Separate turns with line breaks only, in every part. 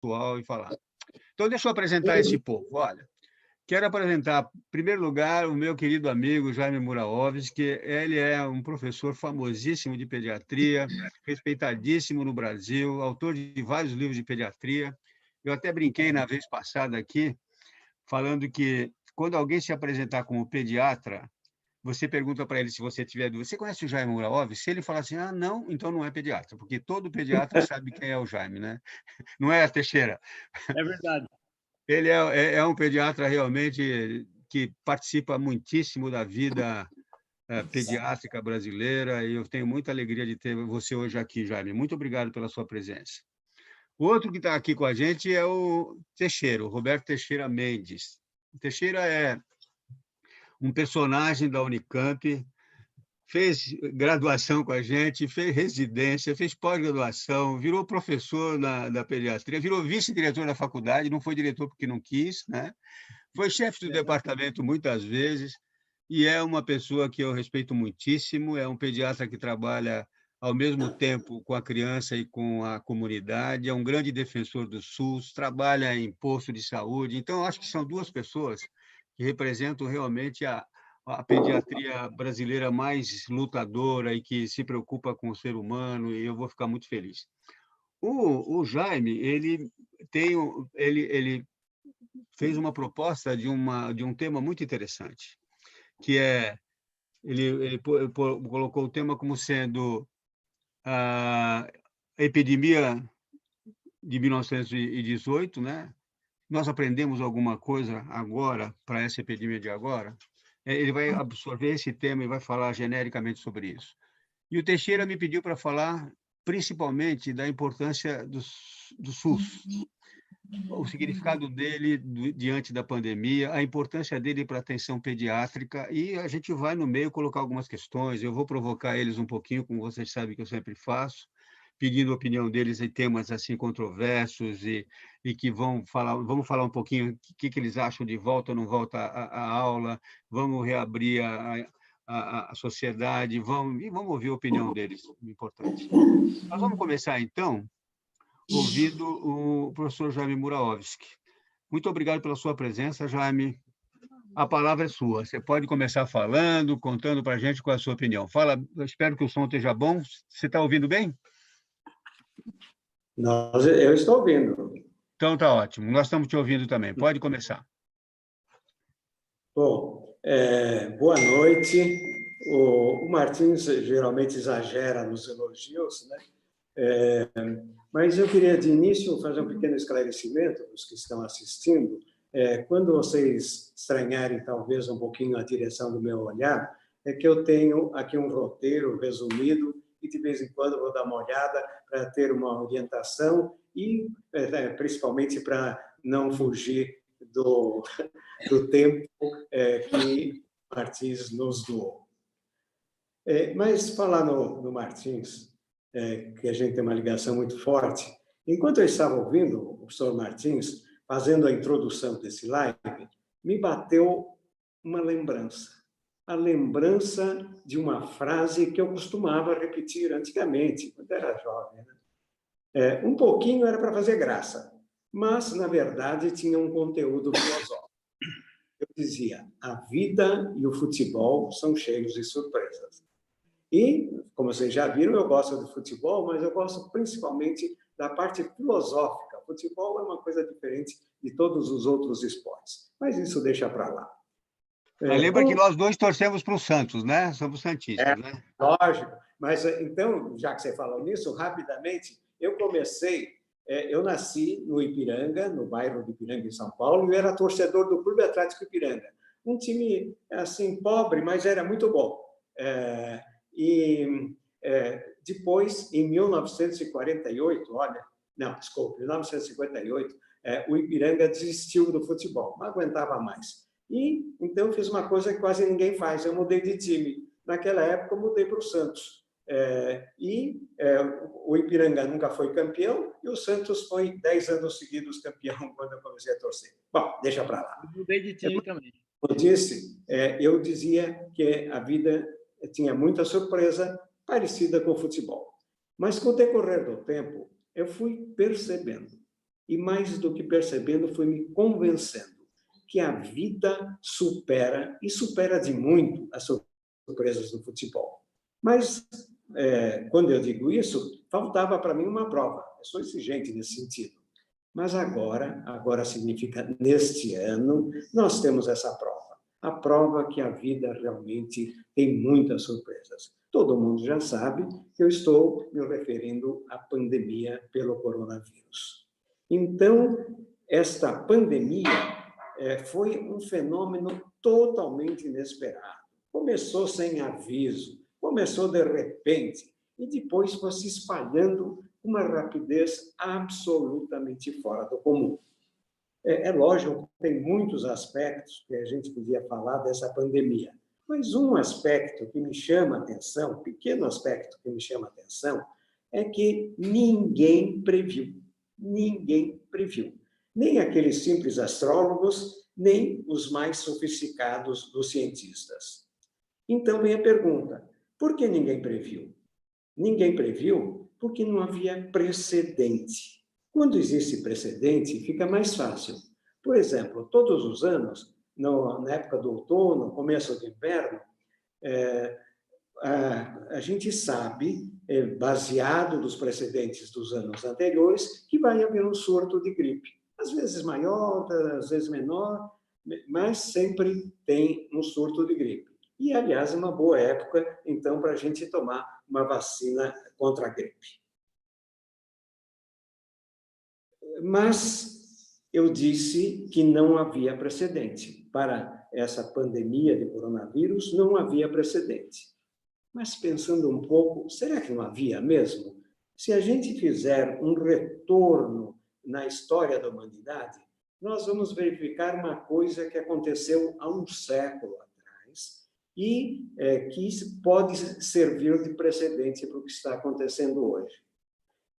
pessoal e falar. Então, deixa eu apresentar esse povo. Olha, quero apresentar, em primeiro lugar, o meu querido amigo Jaime Muraovski. Ele é um professor famosíssimo de pediatria, respeitadíssimo no Brasil, autor de vários livros de pediatria. Eu até brinquei na vez passada aqui, falando que quando alguém se apresentar como pediatra, você pergunta para ele se você tiver dúvida, você conhece o Jaime Muraovski? Se ele falar assim, ah, não, então não é pediatra, porque todo pediatra sabe quem é o Jaime, né? Não é, Teixeira?
É verdade.
Ele é um pediatra realmente que participa muitíssimo da vida pediátrica brasileira, e eu tenho muita alegria de ter você hoje aqui, Jaime. Muito obrigado pela sua presença. O outro que está aqui com a gente é o Teixeira, o Roberto Teixeira Mendes. O Teixeira é um personagem da Unicamp, fez graduação com a gente, fez residência, fez pós-graduação, virou professor da pediatria, virou vice-diretor da faculdade, não foi diretor porque não quis, né? Foi chefe do departamento muitas vezes e é uma pessoa que eu respeito muitíssimo, é um pediatra que trabalha ao mesmo tempo com a criança e com a comunidade, é um grande defensor do SUS, trabalha em posto de saúde. Então, eu acho que são duas pessoas que representam realmente a pediatria brasileira mais lutadora e que se preocupa com o ser humano, e eu vou ficar muito feliz. O Jaime, ele fez uma proposta de um tema muito interessante, que é, colocou o tema como sendo a epidemia de 1918, né? Nós aprendemos alguma coisa agora para essa epidemia de agora? Ele vai absorver esse tema e vai falar genericamente sobre isso. E o Teixeira me pediu para falar principalmente da importância do SUS, o significado dele diante da pandemia, a importância dele para a atenção pediátrica, e a gente vai no meio colocar algumas questões. Eu vou provocar eles um pouquinho, como vocês sabem que eu sempre faço, pedindo a opinião deles em temas assim controversos e que vamos falar um pouquinho o que eles acham de volta ou não volta à aula, vamos reabrir a sociedade, e vamos ouvir a opinião deles, importante. Nós vamos começar, então, ouvindo o professor Jaime Muraovski. Muito obrigado pela sua presença, Jaime. A palavra é sua. Você pode começar falando, contando para a gente qual é a sua opinião. Fala, eu espero que o som esteja bom. Você está ouvindo bem?
Eu estou ouvindo.
Então, está ótimo. Nós estamos te ouvindo também. Pode começar.
Bom, boa noite. O Martins geralmente exagera nos elogios, né? Mas eu queria, de início, fazer um pequeno esclarecimento para os que estão assistindo. Quando vocês estranharem, talvez, um pouquinho a direção do meu olhar, é que eu tenho aqui um roteiro resumido e, de vez em quando, vou dar uma olhada para ter uma orientação e, principalmente, para não fugir do tempo que Martins nos doou. Mas falar no Martins, que a gente tem uma ligação muito forte, enquanto eu estava ouvindo o professor Martins fazendo a introdução desse live, me bateu uma lembrança. A lembrança de uma frase que eu costumava repetir antigamente, quando era jovem, né? Um pouquinho era para fazer graça, mas, na verdade, tinha um conteúdo filosófico. Eu dizia, a vida e o futebol são cheios de surpresas. E, como vocês já viram, eu gosto do futebol, mas eu gosto principalmente da parte filosófica. O futebol é uma coisa diferente de todos os outros esportes, mas isso deixa para lá.
Mas lembra que nós dois torcemos para o Santos, né? Somos santistas, né?
Lógico. Mas, então, já que você falou nisso, rapidamente, eu nasci no Ipiranga, no bairro do Ipiranga, em São Paulo, e eu era torcedor do Clube Atlético Ipiranga. Um time, assim, pobre, mas era muito bom. Depois, em 1948, em 1958, o Ipiranga desistiu do futebol, não aguentava mais. E, então, eu fiz uma coisa que quase ninguém faz, eu mudei de time. Naquela época, eu mudei para o Santos. O Ipiranga nunca foi campeão e o Santos foi 10 anos seguidos campeão quando eu comecei a torcer. Bom, deixa para lá.
Eu mudei de time também.
Eu dizia que a vida tinha muita surpresa parecida com o futebol. Mas, com o decorrer do tempo, eu fui percebendo. e mais do que percebendo, foi me convencendo que a vida supera, e supera de muito, as surpresas do futebol. Mas, quando eu digo isso, faltava para mim uma prova. Eu sou exigente nesse sentido. Mas agora significa, neste ano, nós temos essa prova. A prova que a vida realmente tem muitas surpresas. Todo mundo já sabe que eu estou me referindo à pandemia pelo coronavírus. Então, esta pandemia foi um fenômeno totalmente inesperado. Começou sem aviso, começou de repente, e depois foi se espalhando com uma rapidez absolutamente fora do comum. É lógico que tem muitos aspectos que a gente podia falar dessa pandemia, mas um aspecto que me chama a atenção, um pequeno aspecto que me chama a atenção, é que ninguém previu. Ninguém previu. Nem aqueles simples astrólogos, nem os mais sofisticados dos cientistas. Então, vem a pergunta, por que ninguém previu? Ninguém previu porque não havia precedente. Quando existe precedente, fica mais fácil. Por exemplo, todos os anos, na época do outono, começo do inverno, a gente sabe, baseado nos precedentes dos anos anteriores, que vai haver um surto de gripe. Às vezes maior, às vezes menor, mas sempre tem um surto de gripe. E, aliás, é uma boa época, então, para a gente tomar uma vacina contra a gripe. Mas eu disse que não havia precedente. Para essa pandemia de coronavírus, não havia precedente. Mas, pensando um pouco, será que não havia mesmo? Se a gente fizer um retorno na história da humanidade, nós vamos verificar uma coisa que aconteceu há um século atrás e que pode servir de precedente para o que está acontecendo hoje.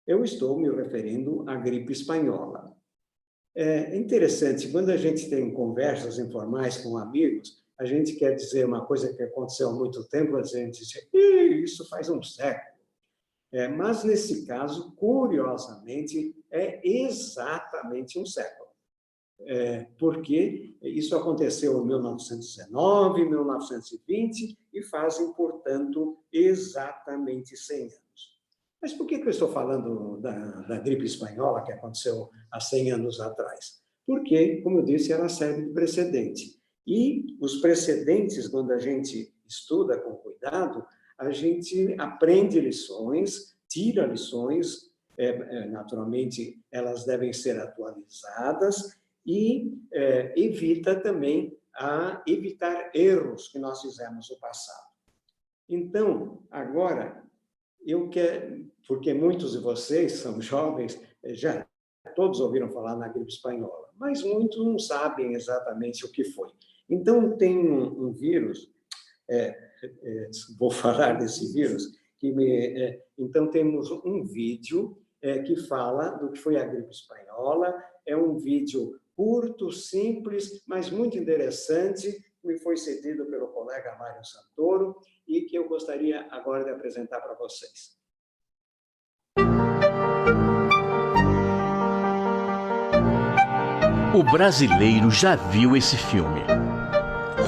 Eu estou me referindo à gripe espanhola. É interessante, quando a gente tem conversas informais com amigos, a gente quer dizer uma coisa que aconteceu há muito tempo, a gente diz, isso faz um século. Mas, nesse caso, curiosamente, é exatamente um século. Porque isso aconteceu em 1919, 1920, e fazem, portanto, exatamente 100 anos. Mas por que eu estou falando da gripe espanhola, que aconteceu há 100 anos atrás? Porque, como eu disse, ela serve de precedente. E os precedentes, quando a gente estuda com cuidado, a gente aprende lições, tira lições, naturalmente elas devem ser atualizadas e evita também evitar erros que nós fizemos no passado. Então, agora, eu quero, porque muitos de vocês são jovens, já todos ouviram falar na gripe espanhola, mas muitos não sabem exatamente o que foi. Então, tem um vírus, vou falar desse vírus, então temos um vídeo que fala do que foi a gripe espanhola, é um vídeo curto, simples, mas muito interessante, que me foi cedido pelo colega Mário Santoro e que eu gostaria agora de apresentar para vocês.
O brasileiro já viu esse filme.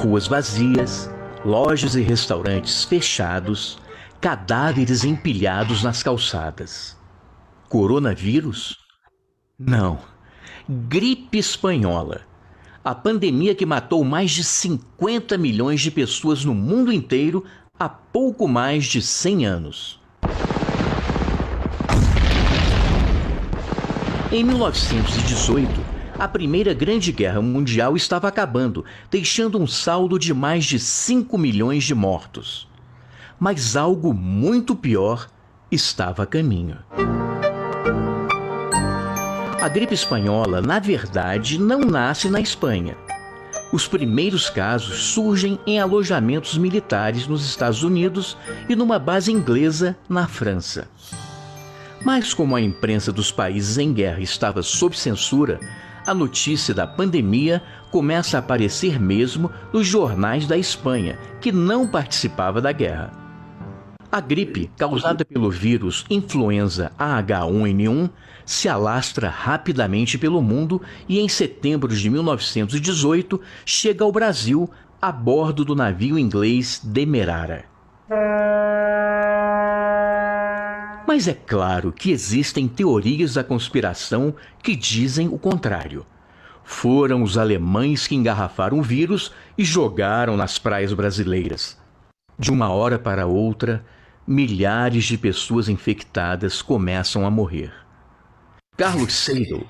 Ruas vazias, lojas e restaurantes fechados, cadáveres empilhados nas calçadas. Coronavírus? Não. Gripe espanhola. A pandemia que matou mais de 50 milhões de pessoas no mundo inteiro há pouco mais de 100 anos. Em 1918, a Primeira Grande Guerra Mundial estava acabando, deixando um saldo de mais de 5 milhões de mortos. Mas algo muito pior estava a caminho. A gripe espanhola, na verdade, não nasce na Espanha. Os primeiros casos surgem em alojamentos militares nos Estados Unidos e numa base inglesa na França. Mas como a imprensa dos países em guerra estava sob censura, a notícia da pandemia começa a aparecer mesmo nos jornais da Espanha, que não participava da guerra. A gripe, causada pelo vírus influenza H1N1, se alastra rapidamente pelo mundo e em setembro de 1918 chega ao Brasil a bordo do navio inglês Demerara. Mas é claro que existem teorias da conspiração que dizem o contrário. Foram os alemães que engarrafaram o vírus e jogaram nas praias brasileiras. De uma hora para outra, milhares de pessoas infectadas começam a morrer. Carlos Seidel,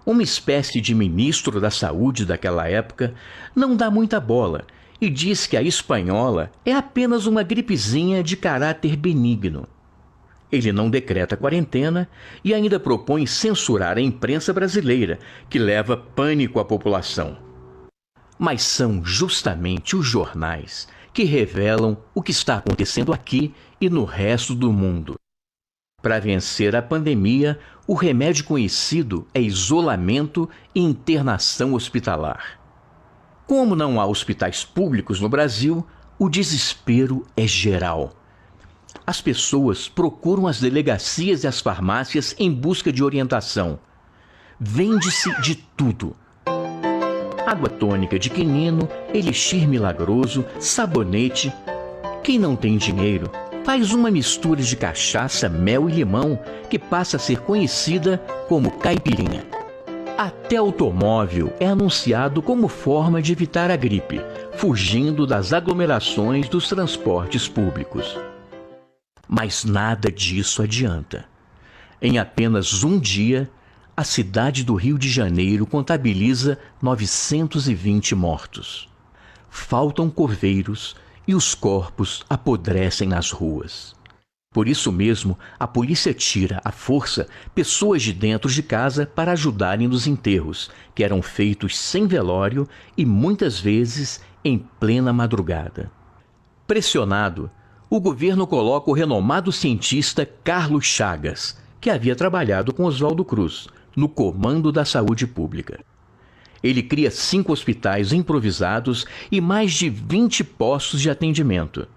uma espécie de ministro da saúde daquela época, não dá muita bola e diz que a espanhola é apenas uma gripezinha de caráter benigno. Ele não decreta quarentena e ainda propõe censurar a imprensa brasileira, que leva pânico à população. Mas são justamente os jornais que revelam o que está acontecendo aqui e no resto do mundo. Para vencer a pandemia, o remédio conhecido é isolamento e internação hospitalar. Como não há hospitais públicos no Brasil, o desespero é geral. As pessoas procuram as delegacias e as farmácias em busca de orientação. Vende-se de tudo: água tônica de quinino, elixir milagroso, sabonete. Quem não tem dinheiro faz uma mistura de cachaça, mel e limão que passa a ser conhecida como caipirinha. Até automóvel é anunciado como forma de evitar a gripe, fugindo das aglomerações dos transportes públicos. Mas nada disso adianta. Em apenas um dia, a cidade do Rio de Janeiro contabiliza 920 mortos. Faltam coveiros e os corpos apodrecem nas ruas. Por isso mesmo, a polícia tira à força pessoas de dentro de casa para ajudarem nos enterros, que eram feitos sem velório e muitas vezes em plena madrugada. Pressionado, o governo coloca o renomado cientista Carlos Chagas, que havia trabalhado com Oswaldo Cruz, no comando da saúde pública. Ele cria 5 hospitais improvisados e mais de 20 postos de atendimento.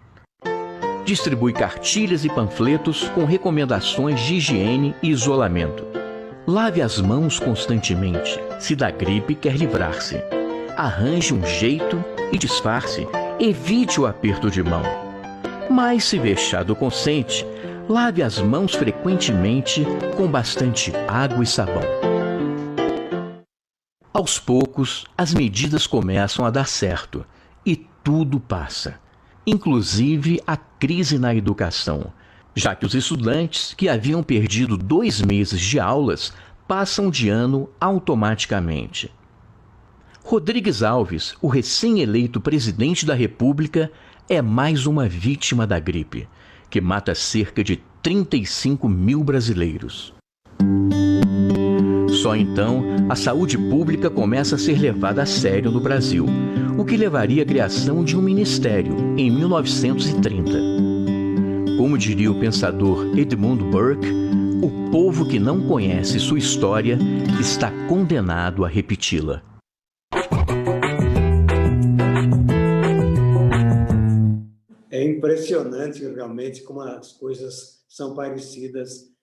Distribui cartilhas e panfletos com recomendações de higiene e isolamento. Lave as mãos constantemente, se da gripe quer livrar-se. Arranje um jeito e disfarce, evite o aperto de mão. Mas se vexado consente, lave as mãos frequentemente com bastante água e sabão. Aos poucos, as medidas começam a dar certo e tudo passa, inclusive a crise na educação, já que os estudantes que haviam perdido 2 meses de aulas passam de ano automaticamente. Rodrigues Alves, o recém-eleito presidente da República, é mais uma vítima da gripe, que mata cerca de 35 mil brasileiros. Só então, a saúde pública começa a ser levada a sério no Brasil, o que levaria à criação de um ministério em 1930. Como diria o pensador Edmund Burke, o povo que não conhece sua história está condenado a repeti-la.
É impressionante realmente como as coisas são parecidas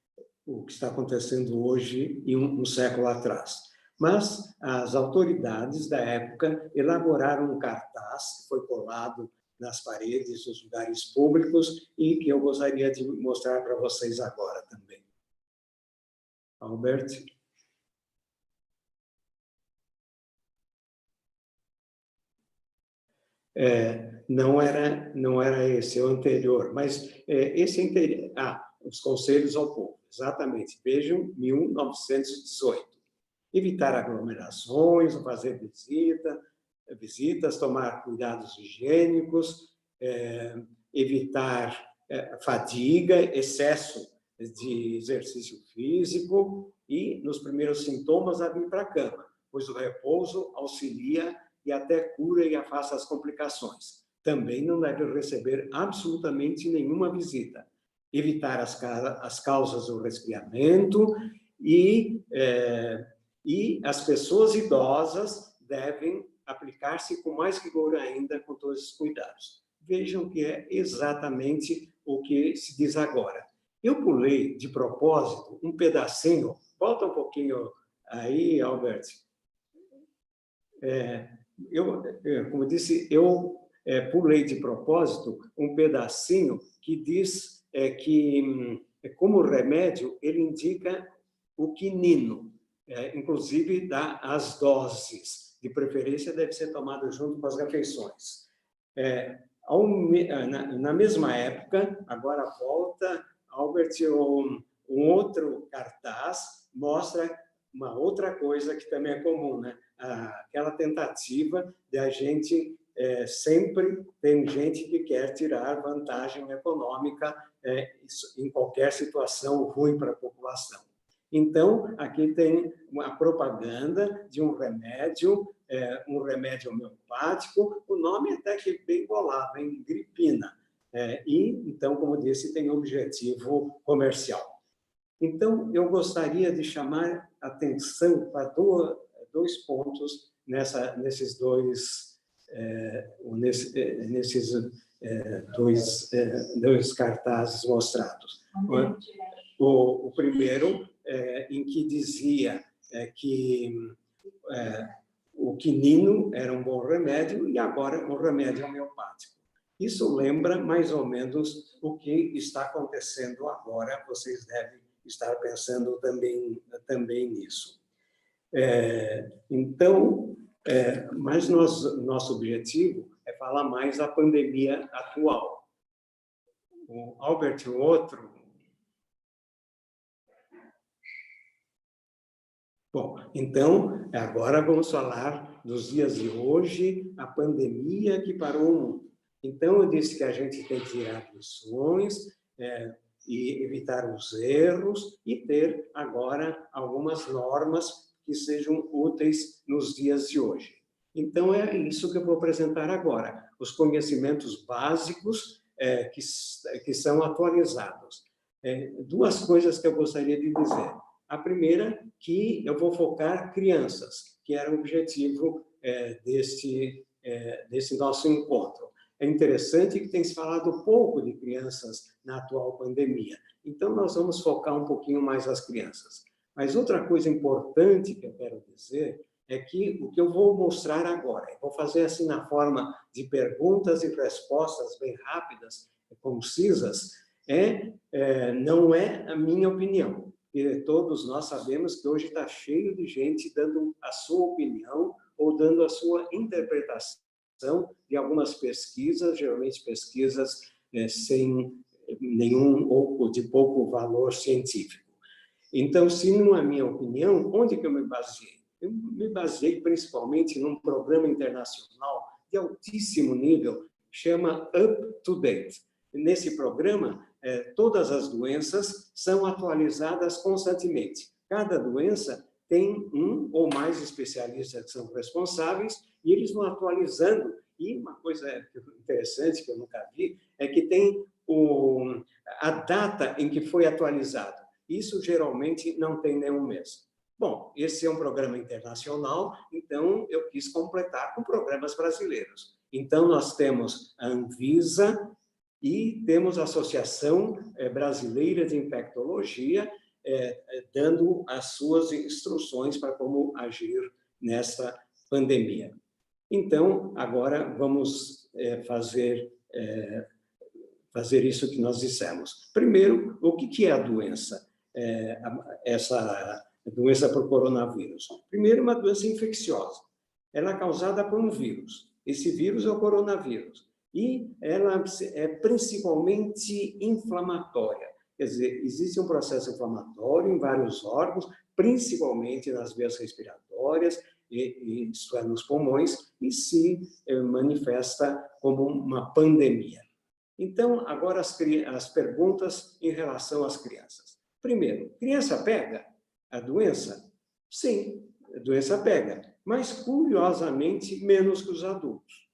o que está acontecendo hoje e um século atrás. Mas as autoridades da época elaboraram um cartaz que foi colado nas paredes dos lugares públicos e que eu gostaria de mostrar para vocês agora também. Albert? Não era esse, é o anterior, mas esse anterior... os conselhos ao povo, exatamente. Vejam, 1918. Evitar aglomerações, fazer visitas, tomar cuidados higiênicos, evitar fadiga, excesso de exercício físico e, nos primeiros sintomas, a vir para a cama, pois o repouso auxilia e até cura e afasta as complicações. Também não deve receber absolutamente nenhuma visita. Evitar as causas do resfriamento e as pessoas idosas devem aplicar-se com mais rigor ainda com todos esses cuidados. Vejam que é exatamente o que se diz agora. Eu pulei, de propósito, um pedacinho. Volta um pouquinho aí, Albert. Como eu disse, eu pulei de propósito um pedacinho que diz que, como remédio, ele indica o quinino, inclusive dá as doses. De preferência, deve ser tomado junto com as refeições. Na mesma época, agora volta, Albert, um outro cartaz mostra uma outra coisa que também é comum, né? Aquela tentativa de a gente sempre tem gente que quer tirar vantagem econômica em qualquer situação ruim para a população. Então, aqui tem uma propaganda de um remédio homeopático, o nome até que bem bolado, hein? Gripina. Então, como disse, tem objetivo comercial. Então, eu gostaria de chamar atenção para dois pontos nesses dois cartazes mostrados. O primeiro, em que dizia que o quinino era um bom remédio e agora um remédio homeopático. Isso lembra mais ou menos o que está acontecendo agora, vocês devem estar pensando também nisso. Mas nosso objetivo é falar mais da pandemia atual. O Albert, o outro... Bom, então, agora vamos falar dos dias de hoje, a pandemia que parou o mundo. Então, eu disse que a gente tem que tirar lições e evitar os erros e ter agora algumas normas que sejam úteis nos dias de hoje. Então, é isso que eu vou apresentar agora, os conhecimentos básicos que são atualizados. Duas coisas que eu gostaria de dizer. A primeira, que eu vou focar crianças, que era o objetivo desse nosso encontro. É interessante que tem se falado pouco de crianças na atual pandemia. Então, nós vamos focar um pouquinho mais as crianças. Mas outra coisa importante que eu quero dizer é que o que eu vou mostrar agora, eu vou fazer assim na forma de perguntas e respostas bem rápidas, concisas, não é a minha opinião. E todos nós sabemos que hoje está cheio de gente dando a sua opinião ou dando a sua interpretação de algumas pesquisas, geralmente pesquisas sem nenhum ou de pouco valor científico. Então, se não é a minha opinião, onde que eu me baseei? Eu me baseei principalmente num programa internacional de altíssimo nível, chama Up to Date. Nesse programa, todas as doenças são atualizadas constantemente. Cada doença tem um ou mais especialistas que são responsáveis e eles vão atualizando. E uma coisa interessante que eu nunca vi é que tem a data em que foi atualizado. Isso geralmente não tem nenhum mês. Bom, esse é um programa internacional, então eu quis completar com programas brasileiros. Então, nós temos a Anvisa e temos a Associação Brasileira de Infectologia, dando as suas instruções para como agir nessa pandemia. Então, agora vamos fazer isso que nós dissemos. Primeiro, o que é a doença? Essa doença por coronavírus. Primeiro, uma doença infecciosa. Ela é causada por um vírus. Esse vírus é o coronavírus. E ela é principalmente inflamatória. Quer dizer, existe um processo inflamatório em vários órgãos, principalmente nas vias respiratórias, isto é, nos pulmões, e se manifesta como uma pandemia. Então, agora as perguntas em relação às crianças. Primeiro, criança pega a doença? Sim, a doença pega, mas curiosamente menos que os adultos.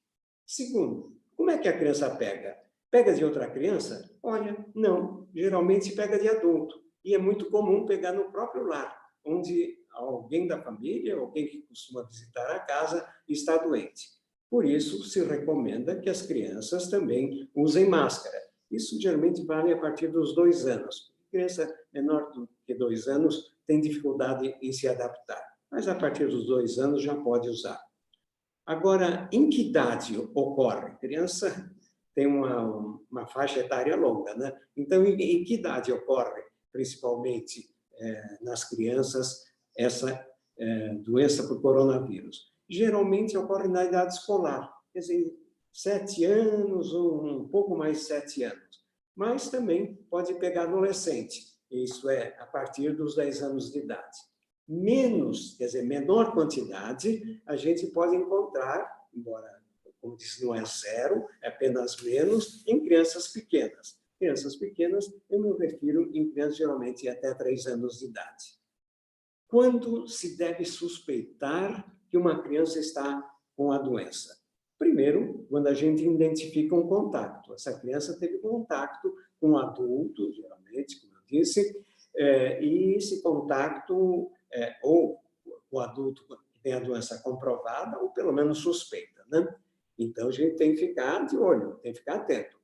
Segundo, como é que a criança pega? Pega de outra criança? Olha, não, geralmente pega de adulto. E é muito comum pegar no próprio lar, onde alguém da família, alguém que costuma visitar a casa, está doente. Por isso, se recomenda que as crianças também usem máscara. Isso geralmente vale a partir dos 2 anos. Criança menor do que 2 anos tem dificuldade em se adaptar, mas a partir dos 2 anos já pode usar. Agora, em que idade ocorre? Criança tem uma faixa etária longa, né? Então, em que idade ocorre, principalmente nas crianças, essa doença por coronavírus? Geralmente ocorre na idade escolar, quer dizer, 7 anos ou um pouco mais de 7 anos. Mas também pode pegar adolescente, isso é, a partir dos 10 anos de idade. Menos, quer dizer, menor quantidade, a gente pode encontrar, embora, como disse, não é zero, é apenas menos, em crianças pequenas. Crianças pequenas, eu me refiro em crianças geralmente até 3 anos de idade. Quando se deve suspeitar que uma criança está com a doença? Primeiro, quando a gente identifica um contato. Essa criança teve contato com um adulto, geralmente, como eu disse, e esse contato, ou o adulto que tem a doença comprovada, ou pelo menos suspeita, né? Então, a gente tem que ficar de olho, tem que ficar atento.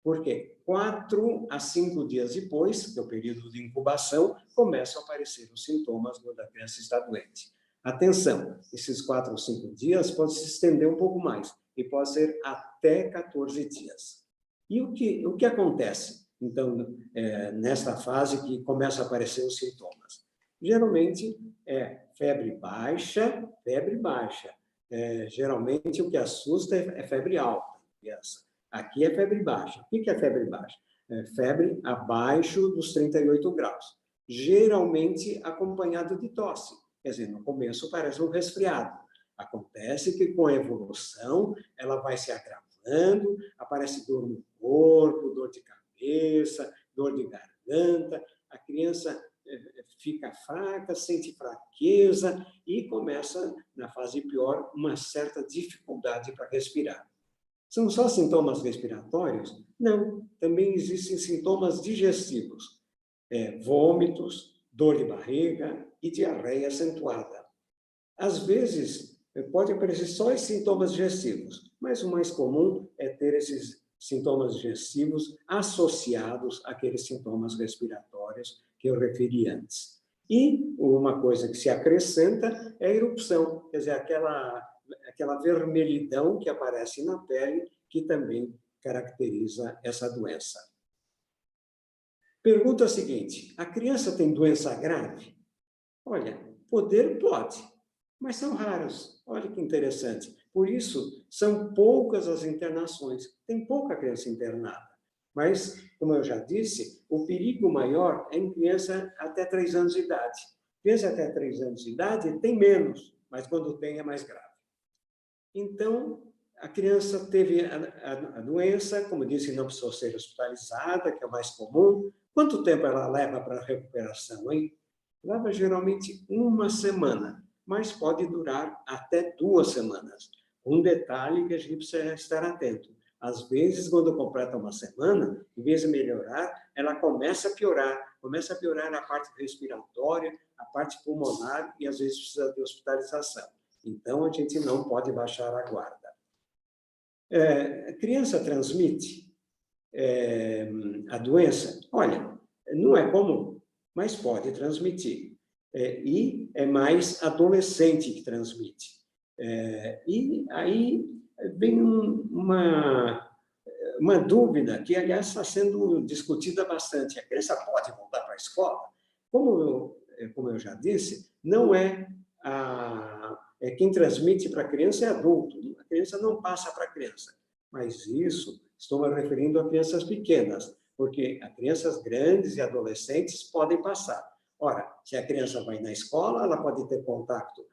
Por quê? 4 a 5 dias depois, que é o período de incubação, começam a aparecer os sintomas quando a criança está doente. Atenção, esses 4 ou 5 dias pode se estender um pouco mais, e pode ser até 14 dias. E o que acontece, então, nesta fase que começam a aparecer os sintomas? Geralmente, febre baixa, geralmente, o que assusta é febre alta, criança. Aqui é febre baixa. O que é febre baixa? Febre abaixo dos 38 graus. Geralmente acompanhado de tosse. Quer dizer, no começo parece um resfriado. Acontece que com a evolução ela vai se agravando, aparece dor no corpo, dor de cabeça, dor de garganta, a criança fica fraca, sente fraqueza e começa, na fase pior, uma certa dificuldade para respirar. São só sintomas respiratórios? Não, também existem sintomas digestivos, vômitos, dor de barriga e diarreia acentuada. Às vezes, pode aparecer só esses sintomas digestivos, mas o mais comum é ter esses sintomas digestivos associados àqueles sintomas respiratórios que eu referi antes. E uma coisa que se acrescenta é a erupção, quer dizer, aquela vermelhidão que aparece na pele, que também caracteriza essa doença. Pergunta seguinte: a criança tem doença grave? Olha, poder pode, mas são raros. Olha que interessante. Por isso, são poucas as internações. Tem pouca criança internada. Mas, como eu já disse, o perigo maior é em criança até 3 anos de idade. Criança até 3 anos de idade tem menos, mas quando tem é mais grave. Então, a criança teve a doença, como disse, não precisou ser hospitalizada, que é o mais comum. Quanto tempo ela leva para a recuperação, hein? Leva geralmente 1 semana, mas pode durar até 2 semanas. Um detalhe que a gente precisa estar atento. Às vezes, quando completa 1 semana, em vez de melhorar, ela começa a piorar a parte respiratória, a parte pulmonar e às vezes precisa de hospitalização. Então, a gente não pode baixar a guarda. A criança transmite a doença? Olha, não é comum, mas pode transmitir. E é mais adolescente que transmite. E aí vem uma dúvida que, aliás, está sendo discutida bastante. A criança pode voltar para a escola? Como eu já disse, não quem transmite para a criança é adulto. A criança não passa para a criança. Mas isso, estou me referindo a crianças pequenas, porque as crianças grandes e adolescentes podem passar. Ora, se a criança vai na escola, ela pode ter contato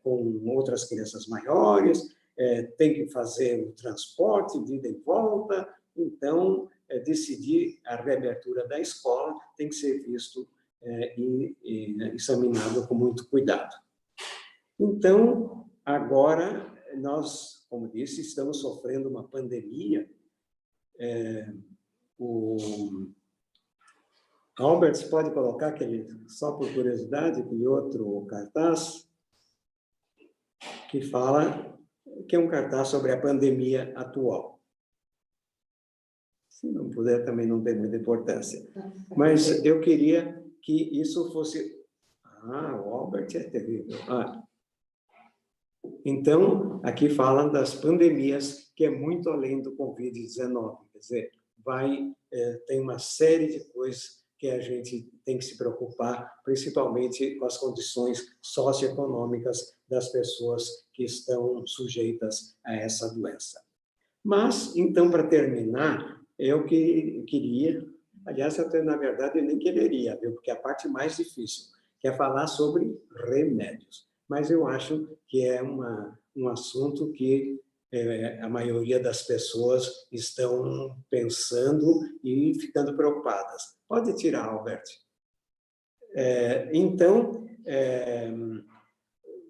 com outras crianças maiores, tem que fazer o transporte de ida e volta, então, decidir a reabertura da escola tem que ser visto e examinado com muito cuidado. Então, agora, nós, como disse, estamos sofrendo uma pandemia. Albert, você pode colocar só por curiosidade, aquele outro cartaz que fala, que é um cartaz sobre a pandemia atual. Se não puder, também não tem muita importância. Mas eu queria que isso fosse... o Albert é terrível. Então, aqui falam das pandemias, que é muito além do Covid-19. Quer dizer, tem uma série de coisas que a gente tem que se preocupar, principalmente com as condições socioeconômicas das pessoas que estão sujeitas a essa doença. Mas, então, para terminar, eu queria... Aliás, na verdade, eu nem quereria, viu? Porque a parte mais difícil, que é falar sobre remédios. Mas eu acho que é um assunto que a maioria das pessoas estão pensando e ficando preocupadas. Pode tirar, Albert. Então,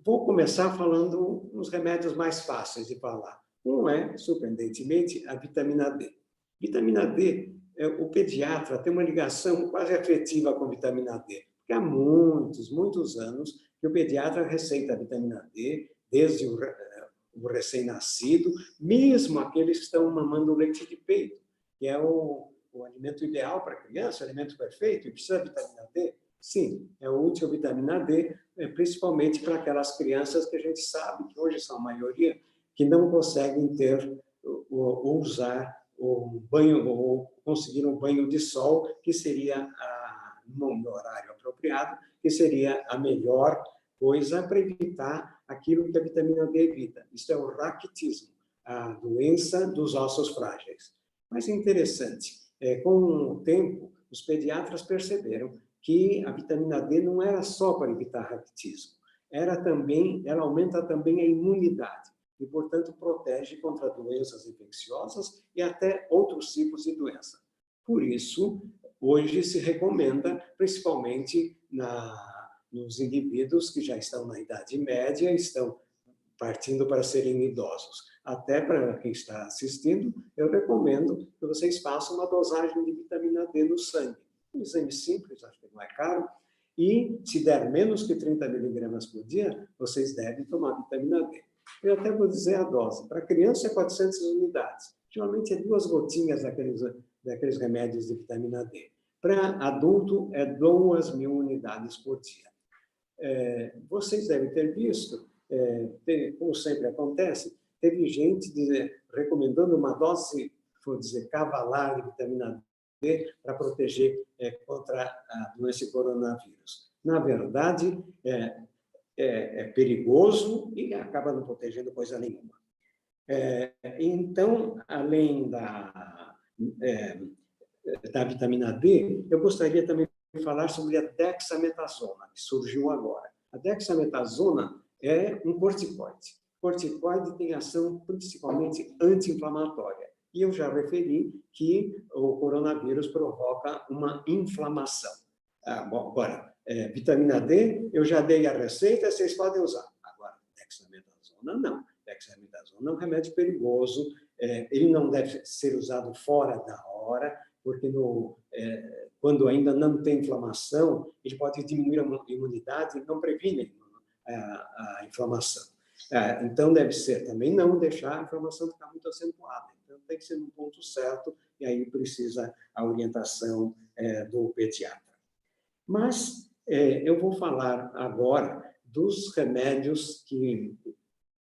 vou começar falando uns remédios mais fáceis de falar. Um é, surpreendentemente, a vitamina D. Vitamina D, o pediatra tem uma ligação quase afetiva com a vitamina D, porque há muitos anos que o pediatra receita a vitamina D, desde o recém-nascido, mesmo aqueles que estão mamando leite de peito, que é o alimento ideal para a criança, o alimento perfeito, e precisa de vitamina D. Sim, é útil a vitamina D, principalmente para aquelas crianças que a gente sabe que hoje são a maioria, que não conseguem ter ou usar um banho, ou conseguir um banho de sol, que seria, no horário apropriado, que seria a melhor coisa para evitar aquilo que a vitamina D evita. Isso é o raquitismo, a doença dos ossos frágeis. Mas é interessante, com o tempo, os pediatras perceberam que a vitamina D não era só para evitar raquitismo, ela aumenta também a imunidade e, portanto, protege contra doenças infecciosas e até outros tipos de doença. Por isso, hoje se recomenda, principalmente nos indivíduos que já estão na idade média, estão partindo para serem idosos. Até para quem está assistindo, eu recomendo que vocês façam uma dosagem de vitamina D no sangue. Um exame simples, acho que não é caro, e se der menos que 30 miligramas por dia, vocês devem tomar vitamina D. Eu até vou dizer a dose. Para criança é 400 unidades. Geralmente é 2 gotinhas daqueles remédios de vitamina D. Para adulto é 2.000 unidades por dia. Vocês devem ter visto, como sempre acontece, teve gente recomendando uma dose, vou dizer, cavalar de vitamina D para proteger contra a doença coronavírus. Na verdade, é perigoso e acaba não protegendo coisa nenhuma. Então, além da vitamina D, eu gostaria também de falar sobre a dexametasona, que surgiu agora. A dexametasona é um corticoide. O corticoide tem ação principalmente anti-inflamatória. E eu já referi que o coronavírus provoca uma inflamação. Bom, agora, vitamina D, eu já dei a receita, vocês podem usar. Agora, dexametasona, não. Dexametasona é um remédio perigoso, ele não deve ser usado fora da hora, porque quando ainda não tem inflamação, ele pode diminuir a imunidade e não previne a inflamação. Então, deve ser também não deixar a inflamação ficar muito acentuada. Então, tem que ser no ponto certo, e aí precisa a orientação do pediatra. Mas eu vou falar agora dos remédios que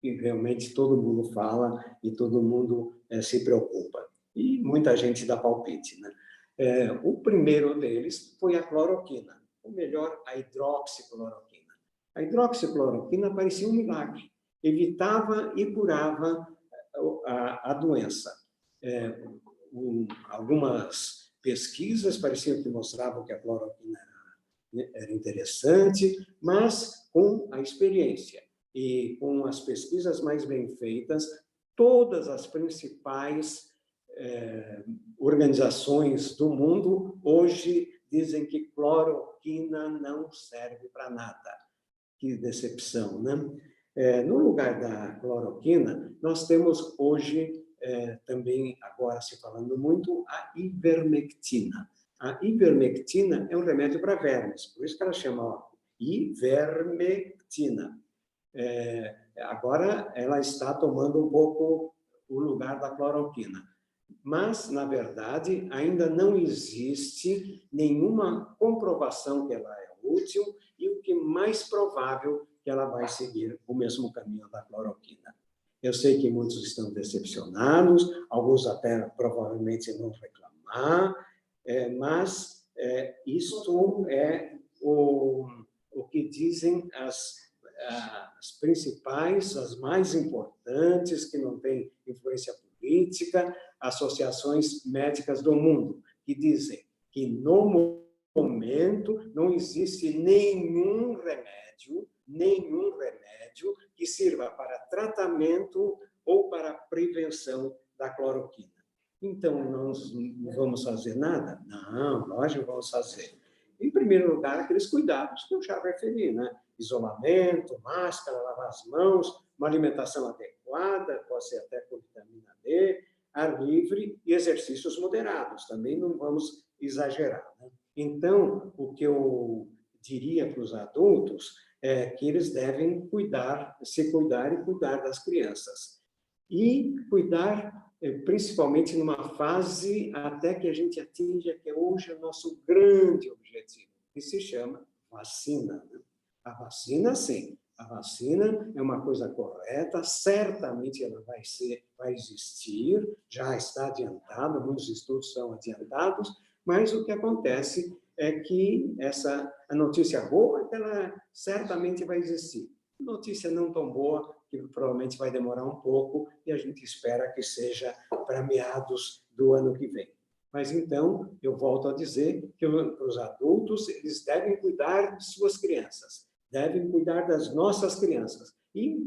realmente todo mundo fala e todo mundo se preocupa. E muita gente dá palpite, né? O primeiro deles foi a cloroquina, ou melhor, a hidroxicloroquina. A hidroxicloroquina parecia um milagre. Evitava e curava a doença. Algumas pesquisas pareciam que mostravam que a cloroquina era interessante, mas com a experiência e com as pesquisas mais bem feitas, todas as principais organizações do mundo hoje dizem que cloroquina não serve para nada. Que decepção, né? No lugar da cloroquina, nós temos hoje, também agora se falando muito, a ivermectina. A ivermectina é um remédio para vermes, por isso que ela chama ivermectina. Agora ela está tomando um pouco o lugar da cloroquina. mas, na verdade, ainda não existe nenhuma comprovação que ela é útil e o que é mais provável que ela vai seguir o mesmo caminho da cloroquina. Eu sei que muitos estão decepcionados, alguns até provavelmente vão reclamar, mas isto é o que dizem as principais, as mais importantes, que não têm influência política, associações médicas do mundo, que dizem que, no momento, não existe nenhum remédio que sirva para tratamento ou para prevenção da cloroquina. Então, nós não vamos fazer nada? Não, lógico que vamos fazer. Em primeiro lugar, aqueles cuidados que eu já referi, né? Isolamento, máscara, lavar as mãos, uma alimentação adequada, pode ser até com vitamina D, ar livre e exercícios moderados. Também não vamos exagerar, né? Então, o que eu diria para os adultos é que eles devem se cuidar e cuidar das crianças. E cuidar, principalmente numa fase até que a gente atinja, que hoje é o nosso grande objetivo, que se chama vacina. A vacina, sim. A vacina é uma coisa correta, certamente ela vai existir, já está adiantada, muitos estudos são adiantados, mas o que acontece é que a notícia boa é que ela certamente vai existir. Notícia não tão boa, que provavelmente vai demorar um pouco, e a gente espera que seja para meados do ano que vem. Mas, então, eu volto a dizer que os adultos, eles devem cuidar de suas crianças, devem cuidar das nossas crianças. E,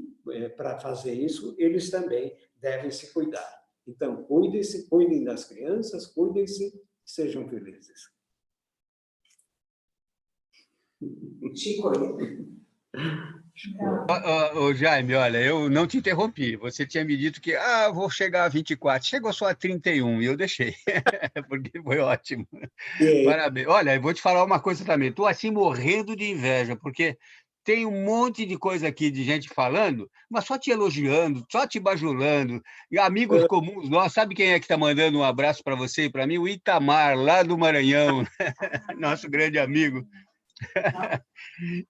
para fazer isso, eles também devem se cuidar. Então, cuidem-se, cuidem das crianças, cuidem-se, sejam felizes.
Chico,
Jaime, olha, eu não te interrompi. Você tinha me dito que vou chegar a 24. Chegou só a 31 e eu deixei, porque foi ótimo. Parabéns. Olha, eu vou te falar uma coisa também. Estou assim morrendo de inveja, porque tem um monte de coisa aqui de gente falando, mas só te elogiando, só te bajulando. E amigos comuns nossos, sabe quem é que está mandando um abraço para você e para mim? O Itamar, lá do Maranhão, nosso grande amigo.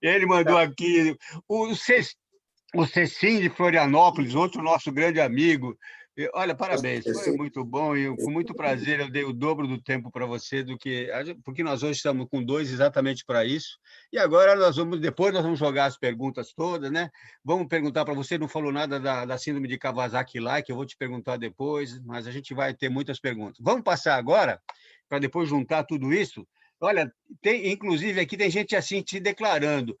Ele mandou aqui o Cecim de Florianópolis, outro nosso grande amigo. Olha, parabéns, foi muito bom e com muito prazer eu dei o dobro do tempo para você porque nós hoje estamos com 2 exatamente para isso. E agora depois nós vamos jogar as perguntas todas, né? Vamos perguntar para você, não falou nada da síndrome de Kawasaki-Lai, que eu vou te perguntar depois, mas a gente vai ter muitas perguntas. Vamos passar agora para depois juntar tudo isso. Olha, inclusive aqui tem gente assim te declarando.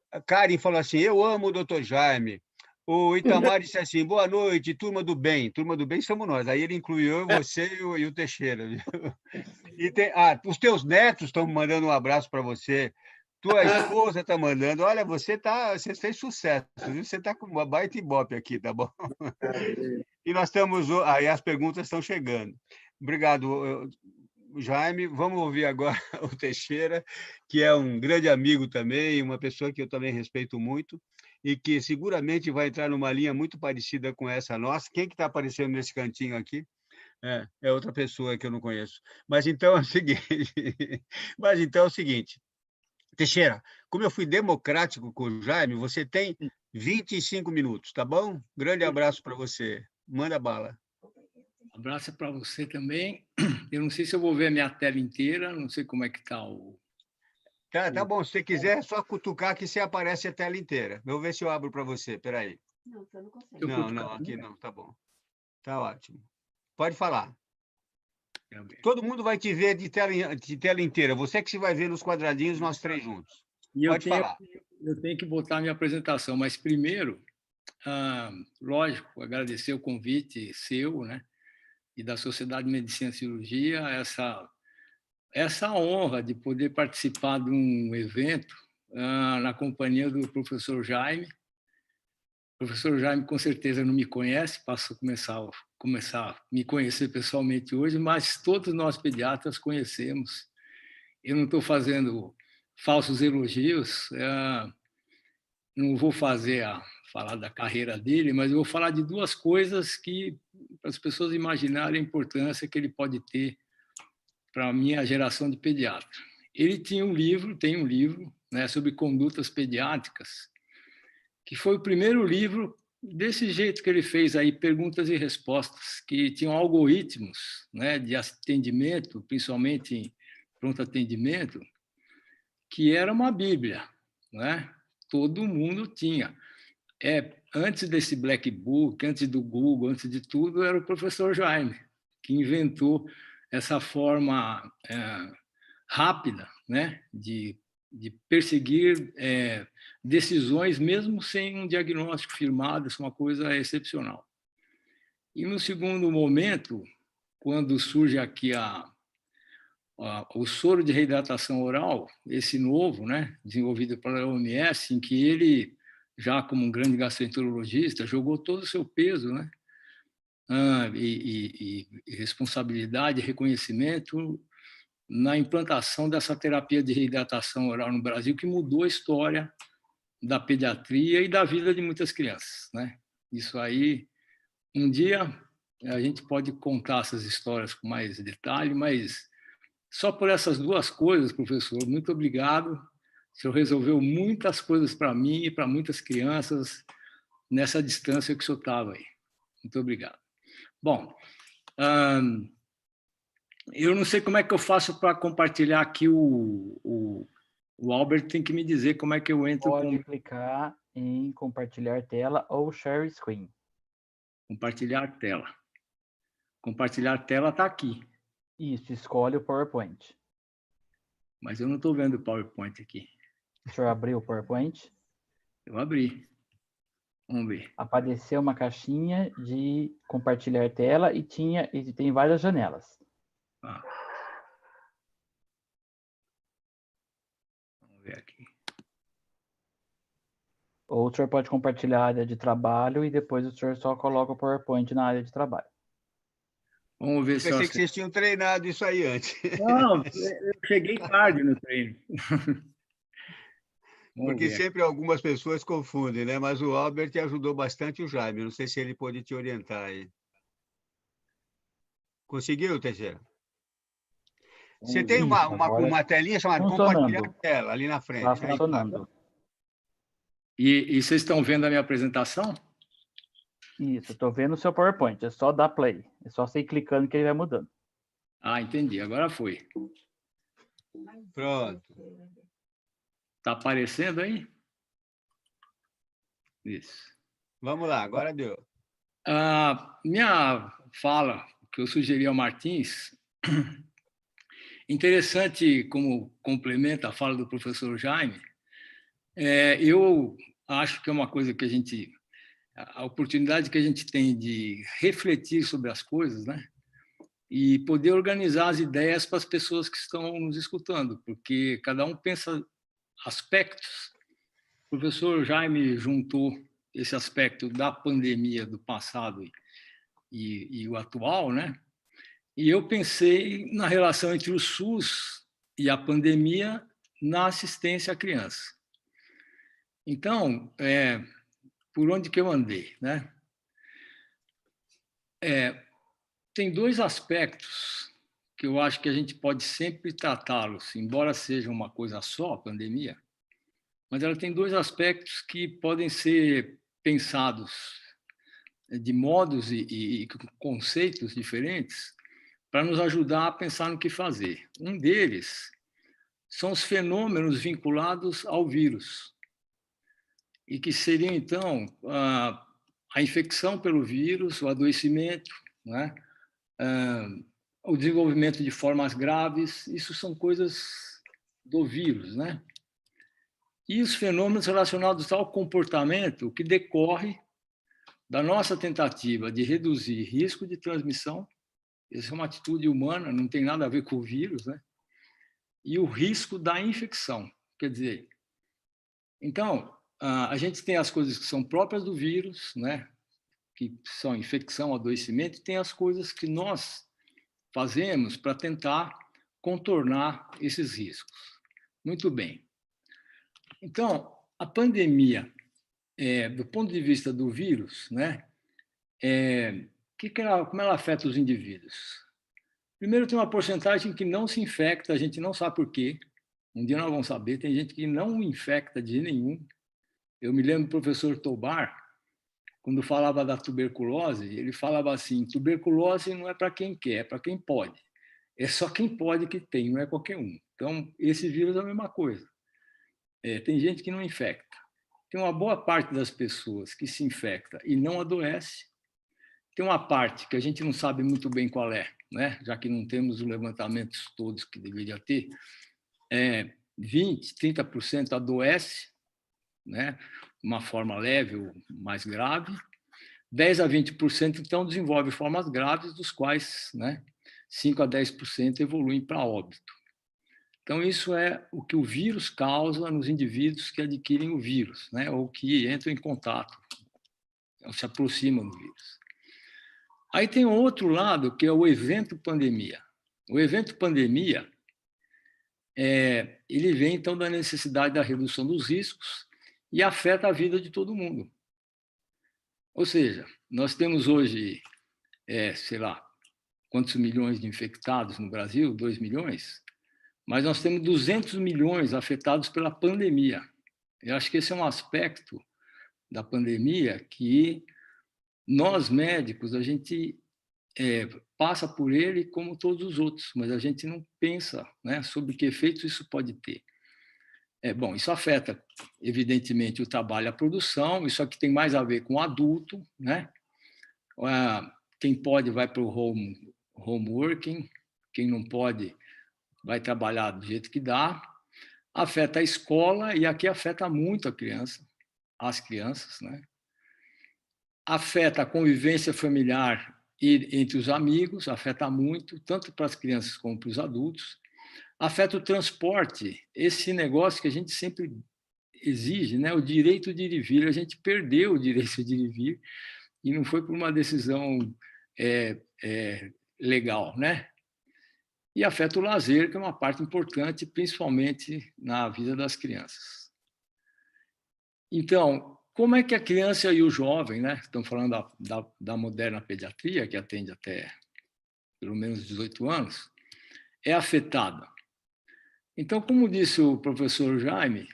A Karen falou assim: eu amo o Dr. Jaime. O Itamar disse assim: boa noite, turma do bem. Turma do bem somos nós. Aí ele incluiu você e o Teixeira. Viu? E os teus netos estão mandando um abraço para você. Tua esposa está mandando. Olha, você fez sucesso, viu? Você está com uma baita ibope aqui, tá bom? E nós estamos. Aí as perguntas estão chegando. Obrigado, Jaime. Vamos ouvir agora o Teixeira, que é um grande amigo também, uma pessoa que eu também respeito muito e que seguramente vai entrar numa linha muito parecida com essa nossa. Quem que está aparecendo nesse cantinho aqui? É outra pessoa que eu não conheço. Mas então é o seguinte, Teixeira, como eu fui democrático com o Jaime, você tem 25 minutos, tá bom? Grande abraço para você. Manda bala.
Abraço para você também. Eu não sei se eu vou ver a minha tela inteira, não sei como é que está o...
Tá bom, se você quiser, é só cutucar que você aparece a tela inteira. Eu vou ver se eu abro para você, espera aí.
Não, você não consegue.
Não, aqui não, tá bom. Tá ótimo. Pode falar. Todo mundo vai te ver de tela inteira. Você que se vai ver nos quadradinhos, nós 3 juntos. Pode falar.
Eu tenho que botar a minha apresentação, mas primeiro, lógico, agradecer o convite seu, né, e da Sociedade de Medicina e Cirurgia, essa honra de poder participar de um evento na companhia do professor Jaime. O professor Jaime, com certeza, não me conhece, passo a começar a me conhecer pessoalmente hoje, mas todos nós pediatras conhecemos. Eu não estou fazendo falsos elogios, não vou falar da carreira dele, mas eu vou falar de 2 coisas que, para as pessoas imaginarem a importância que ele pode ter para a minha geração de pediatra. Ele tem um livro, né, sobre condutas pediátricas, que foi o primeiro livro desse jeito que ele fez aí, perguntas e respostas, que tinham algoritmos, né, de atendimento, principalmente em pronto atendimento, que era uma bíblia, né? Todo mundo tinha. Antes desse Black Book, antes do Google, antes de tudo, era o professor Jaime, que inventou essa forma rápida, né, de perseguir decisões, mesmo sem um diagnóstico firmado. Isso é uma coisa excepcional. E, no segundo momento, quando surge aqui o soro de reidratação oral, esse novo, né, desenvolvido pela OMS, em que ele, já como um grande gastroenterologista, jogou todo o seu peso, né, e responsabilidade, reconhecimento na implantação dessa terapia de reidratação oral no Brasil, que mudou a história da pediatria e da vida de muitas crianças, né? Isso aí, um dia a gente pode contar essas histórias com mais detalhe, mas só por essas duas coisas, professor, muito obrigado. O senhor resolveu muitas coisas para mim e para muitas crianças nessa distância que o senhor estava aí. Muito obrigado. Bom, eu não sei como é que eu faço para compartilhar aqui o Albert tem que me dizer como é que eu entro.
Pode clicar em compartilhar tela ou share screen.
Compartilhar tela. Compartilhar tela está aqui.
Isso, escolhe o PowerPoint.
Mas eu não estou vendo o PowerPoint aqui.
O senhor abriu o PowerPoint?
Eu abri. Vamos ver.
Apareceu uma caixinha de compartilhar tela e tem várias janelas.
Vamos ver aqui.
Ou o senhor pode compartilhar a área de trabalho e depois o senhor só coloca o PowerPoint na área de trabalho.
Vamos ver se
Pensei que vocês tinham treinado isso aí antes.
Não, eu cheguei tarde no treino.
Porque sempre algumas pessoas confundem, né? Mas o Albert ajudou bastante o Jaime. Não sei se ele pode te orientar aí. Conseguiu, Teixeira? Você tem uma telinha chamada compartilhar tela ali na frente.
Está funcionando.
E vocês estão vendo a minha apresentação?
Isso, estou vendo o seu PowerPoint. É só dar play. É só você ir clicando que ele vai mudando.
Ah, entendi. Agora foi.
Pronto.
Está aparecendo aí? Isso.
Vamos lá, agora deu.
Minha fala, que eu sugeri ao Martins, interessante como complementa a fala do professor Jaime, eu acho que é uma coisa que a oportunidade que a gente tem de refletir sobre as coisas, né? E poder organizar as ideias para as pessoas que estão nos escutando, porque cada um pensa aspectos. O professor Jaime juntou esse aspecto da pandemia do passado e o atual, né? E eu pensei na relação entre o SUS e a pandemia na assistência à criança. Então, por onde que eu andei, né? Tem dois aspectos que eu acho que a gente pode sempre tratá-los, embora seja uma coisa só, a pandemia, mas ela tem dois aspectos que podem ser pensados de modos e conceitos diferentes para nos ajudar a pensar no que fazer. Um deles são os fenômenos vinculados ao vírus, e que seriam, então, a infecção pelo vírus, o adoecimento, né? O desenvolvimento de formas graves, isso são coisas do vírus, né? E os fenômenos relacionados ao comportamento que decorre da nossa tentativa de reduzir risco de transmissão, essa é uma atitude humana, não tem nada a ver com o vírus, né? E o risco da infecção, quer dizer, então, a gente tem as coisas que são próprias do vírus, né? Que são infecção, adoecimento, e tem as coisas que nós fazemos para tentar contornar esses riscos. Muito bem. Então, a pandemia, do ponto de vista do vírus, né? O como ela afeta os indivíduos? Primeiro, tem uma porcentagem que não se infecta, a gente não sabe por quê. Um dia nós vamos saber, tem gente que não infecta de nenhum. Eu me lembro do professor Tobar, quando falava da tuberculose, ele falava assim, tuberculose não é para quem quer, é para quem pode. É só quem pode que tem, não é qualquer um. Então, esse vírus é a mesma coisa. Tem gente que não infecta. Tem uma boa parte das pessoas que se infecta e não adoece. Tem uma parte que a gente não sabe muito bem qual é, né? Já que não temos os levantamentos todos que deveria ter. 20%, 30% adoece, né? Uma forma leve ou mais grave. 10% a 20%, então, desenvolve formas graves, dos quais, né, 5% a 10% evoluem para óbito. Então, isso é o que o vírus causa nos indivíduos que adquirem o vírus, né, ou que entram em contato, ou se aproximam do vírus. Aí tem outro lado, que é o evento pandemia. O evento pandemia, ele vem, então, da necessidade da redução dos riscos e afeta a vida de todo mundo. Ou seja, nós temos hoje, sei lá, quantos milhões de infectados no Brasil? 2 milhões? Mas nós temos 200 milhões afetados pela pandemia. Eu acho que esse é um aspecto da pandemia que nós, médicos, a gente passa por ele como todos os outros, mas a gente não pensa, né, sobre que efeitos isso pode ter. Bom, isso afeta, evidentemente, o trabalho e a produção, isso aqui tem mais a ver com o adulto, né? Quem pode vai para o home working, quem não pode vai trabalhar do jeito que dá, afeta a escola, e aqui afeta muito as crianças, né? Afeta a convivência familiar entre os amigos, afeta muito, tanto para as crianças como para os adultos. Afeta o transporte, esse negócio que a gente sempre exige, né? O direito de ir e vir. A gente perdeu o direito de ir e vir, e não foi por uma decisão legal, né? E afeta o lazer, que é uma parte importante, principalmente na vida das crianças. Então, como é que a criança e o jovem, né? Estamos falando da moderna pediatria, que atende até pelo menos 18 anos, é afetada. Então, como disse o professor Jaime,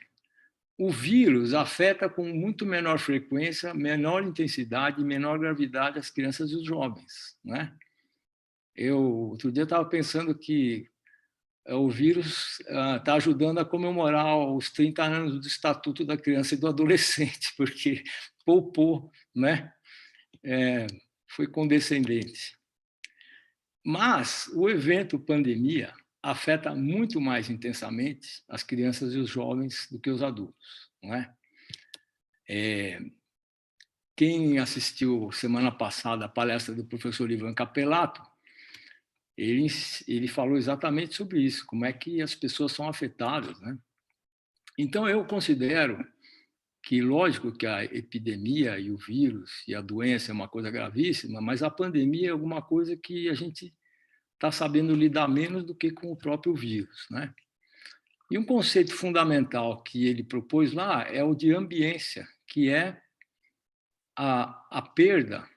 o vírus afeta com muito menor frequência, menor intensidade e menor gravidade as crianças e os jovens, né? Outro dia estava pensando que o vírus está ajudando a comemorar os 30 anos do Estatuto da Criança e do Adolescente, porque poupou, né? Foi condescendente. Mas o evento pandemia afeta muito mais intensamente as crianças e os jovens do que os adultos, não é? Quem assistiu semana passada a palestra do professor Ivan Capelato, ele falou exatamente sobre isso, como é que as pessoas são afetadas, né? Então, eu considero que, lógico que a epidemia e o vírus e a doença é uma coisa gravíssima, mas a pandemia é alguma coisa que a gente está sabendo lidar menos do que com o próprio vírus, né? E um conceito fundamental que ele propôs lá é o de ambiência, que é a perda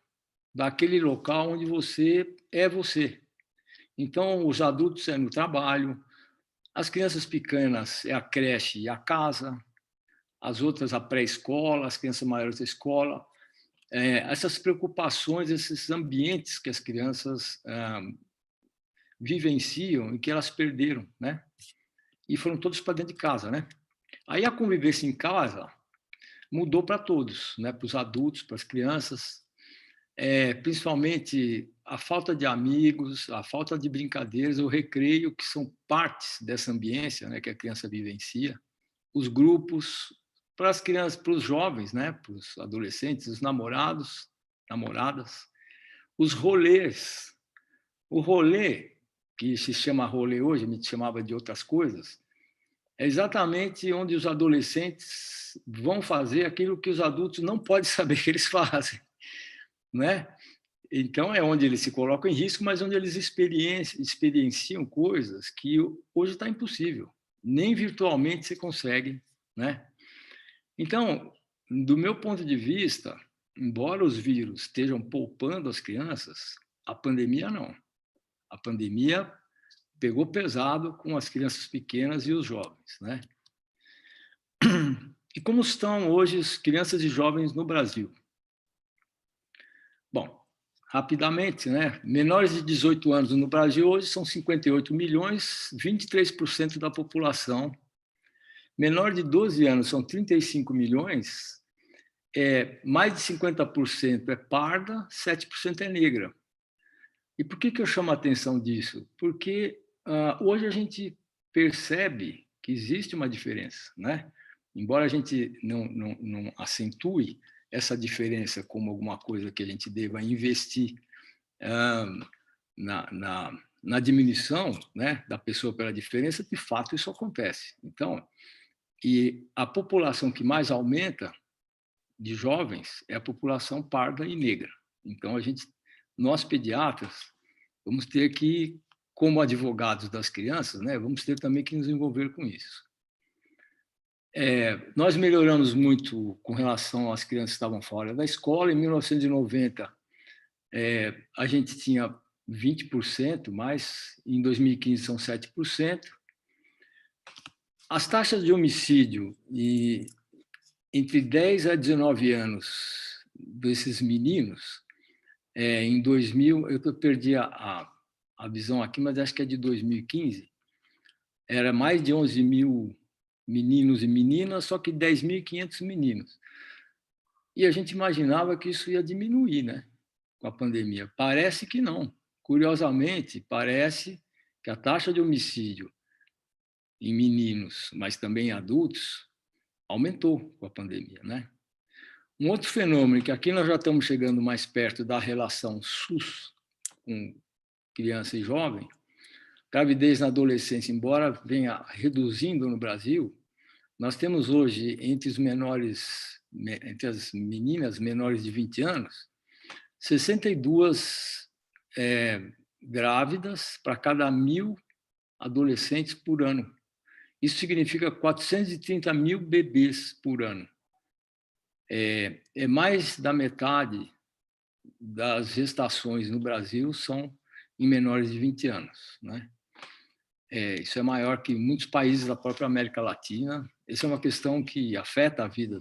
daquele local onde você é você. Então, os adultos é no trabalho, as crianças pequenas é a creche e a casa, as outras a pré-escola, as crianças maiores a escola. Essas preocupações, esses ambientes que as crianças vivenciam e que elas perderam, né? E foram todos para dentro de casa, né? Aí a convivência em casa mudou para todos, né? Para os adultos, para as crianças, principalmente a falta de amigos, a falta de brincadeiras, o recreio, que são partes dessa ambiência, né, que a criança vivencia, os grupos, para as crianças, para os jovens, né, para os adolescentes, os namorados, namoradas, os rolês. O rolê, que se chama rolê hoje, a gente chamava de outras coisas, é exatamente onde os adolescentes vão fazer aquilo que os adultos não podem saber que eles fazem, né? Então, é onde eles se colocam em risco, mas onde eles experienciam coisas que hoje está impossível. Nem virtualmente se consegue, né? Então, do meu ponto de vista, embora os vírus estejam poupando as crianças, a pandemia não. A pandemia pegou pesado com as crianças pequenas e os jovens, né? E como estão hoje as crianças e jovens no Brasil? Bom, rapidamente, né? Menores de 18 anos no Brasil hoje são 58 milhões, 23% da população. Menor de 12 anos são 35 milhões, mais de 50% é parda, 7% é negra. E por que eu chamo a atenção disso? Porque hoje a gente percebe que existe uma diferença, né? Embora a gente não acentue essa diferença como alguma coisa que a gente deva investir na diminuição, né, da pessoa pela diferença, de fato isso acontece. Então, e a população que mais aumenta de jovens é a população parda e negra. Então, nós pediatras vamos ter que, como advogados das crianças, né, vamos ter também que nos envolver com isso. Nós melhoramos muito com relação às crianças que estavam fora da escola. Em 1990, a gente tinha 20%, mas em 2015 são 7%. As taxas de homicídio entre 10 a 19 anos desses meninos, em 2000, eu perdi a visão aqui, mas acho que é de 2015, era mais de 11 mil meninos e meninas, só que 10.500 meninos. E a gente imaginava que isso ia diminuir, né, com a pandemia. Parece que não. Curiosamente, parece que a taxa de homicídio em meninos, mas também em adultos, aumentou com a pandemia, né? Um outro fenômeno, que aqui nós já estamos chegando mais perto da relação SUS com criança e jovem, gravidez na adolescência, embora venha reduzindo no Brasil, nós temos hoje, entre as meninas menores de 20 anos, 62 grávidas para cada 1.000 adolescentes por ano. Isso significa 430 mil bebês por ano. Mais da metade das gestações no Brasil são em menores de 20 anos, né? Isso é maior que muitos países da própria América Latina. Essa é uma questão que afeta a vida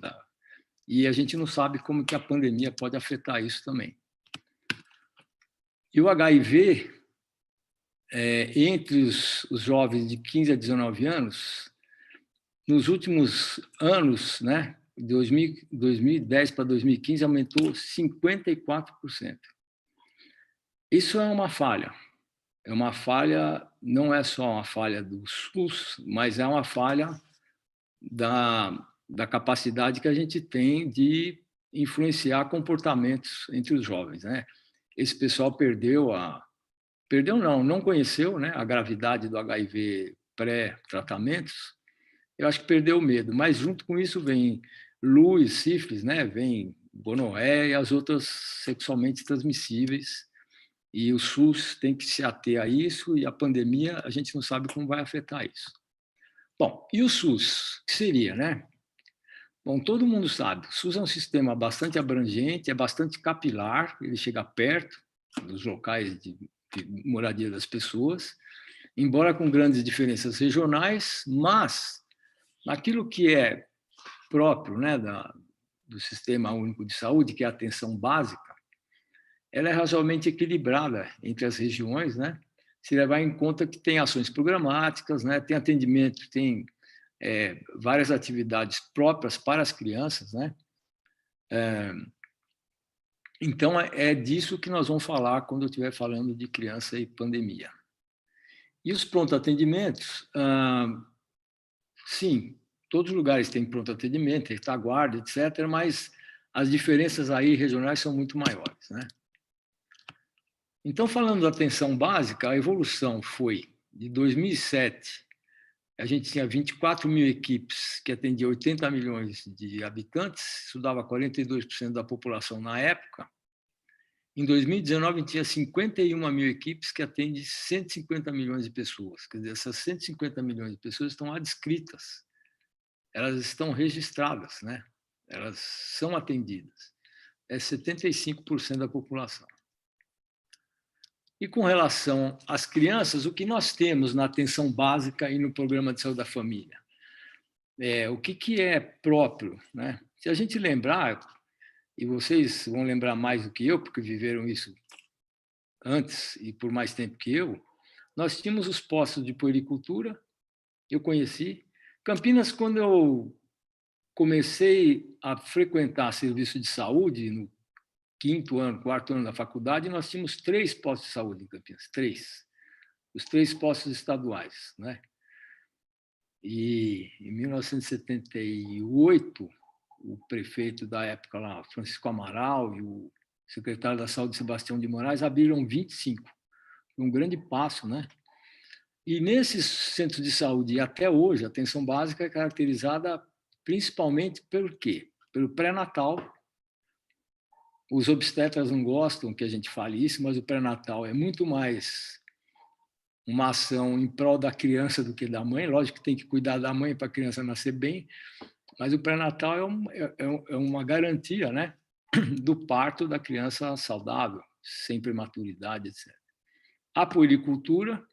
e a gente não sabe como que a pandemia pode afetar isso também. E o HIV, entre os jovens de 15 a 19 anos, nos últimos anos, né, 2010 para 2015, aumentou 54%. Isso é uma falha. Não é só uma falha do SUS, mas é uma falha da capacidade que a gente tem de influenciar comportamentos entre os jovens, né? Esse pessoal não conheceu, né, a gravidade do HIV pré-tratamentos. Eu acho que perdeu o medo, mas junto com isso vem luz, sífilis, né? Vem gonorreia e as outras sexualmente transmissíveis, e o SUS tem que se ater a isso, e a pandemia a gente não sabe como vai afetar isso. Bom, e o SUS? O que seria, né? Bom, todo mundo sabe, o SUS é um sistema bastante abrangente, é bastante capilar, ele chega perto dos locais de moradia das pessoas, embora com grandes diferenças regionais, mas naquilo que é próprio, né, do Sistema Único de Saúde, que é a atenção básica, ela é razoavelmente equilibrada entre as regiões, né? Se levar em conta que tem ações programáticas, né? Tem atendimento, tem várias atividades próprias para as crianças, né? Então, é disso que nós vamos falar quando eu estiver falando de criança e pandemia. E os pronto-atendimentos, sim, todos os lugares têm pronto-atendimento, retaguarda, etc., mas as diferenças aí regionais são muito maiores, né? Então, falando da atenção básica, a evolução foi de 2007, a gente tinha 24 mil equipes que atendiam 80 milhões de habitantes, isso dava 42% da população na época. Em 2019, a gente tinha 51 mil equipes que atendem 150 milhões de pessoas. Quer dizer, essas 150 milhões de pessoas estão adscritas, elas estão registradas, né? Elas são atendidas. é 75% da população. E com relação às crianças, o que nós temos na atenção básica e no programa de saúde da família? O que é próprio, né? Se a gente lembrar, e vocês vão lembrar mais do que eu, porque viveram isso antes e por mais tempo que eu, nós tínhamos os postos de puericultura, eu conheci. Campinas, quando eu comecei a frequentar serviço de saúde, no quarto ano da faculdade, nós tínhamos 3 postos de saúde em Campinas, 3. Os 3 postos estaduais, né? E em 1978, o prefeito da época lá, Francisco Amaral, e o secretário da Saúde, Sebastião de Moraes, abriram 25. Um grande passo, né? E nesses centros de saúde, até hoje, a atenção básica é caracterizada principalmente pelo quê? Pelo pré-natal. Os obstetras não gostam que a gente fale isso, mas o pré-natal é muito mais uma ação em prol da criança do que da mãe. Lógico que tem que cuidar da mãe para a criança nascer bem, mas o pré-natal é uma garantia, né, do parto da criança saudável, sem prematuridade, etc. A puericultura,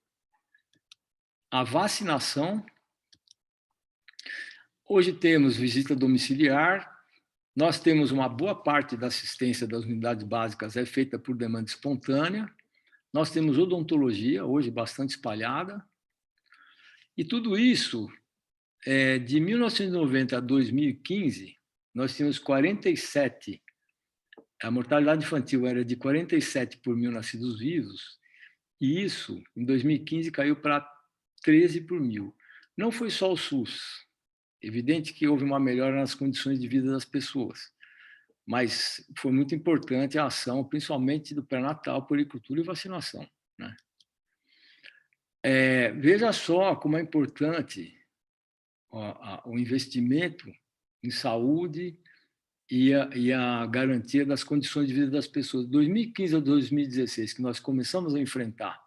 a vacinação. Hoje temos visita domiciliar, nós temos uma boa parte da assistência das unidades básicas é feita por demanda espontânea, nós temos odontologia, hoje bastante espalhada, e tudo isso, de 1990 a 2015, nós tínhamos 47, a mortalidade infantil era de 47 por 1.000 nascidos vivos, e isso, em 2015, caiu para 13 por 1.000. Não foi só o SUS, evidente que houve uma melhora nas condições de vida das pessoas, mas foi muito importante a ação, principalmente do pré-natal, puericultura e vacinação, né? Veja só como é importante o investimento em saúde e a garantia das condições de vida das pessoas. De 2015 a 2016, que nós começamos a enfrentar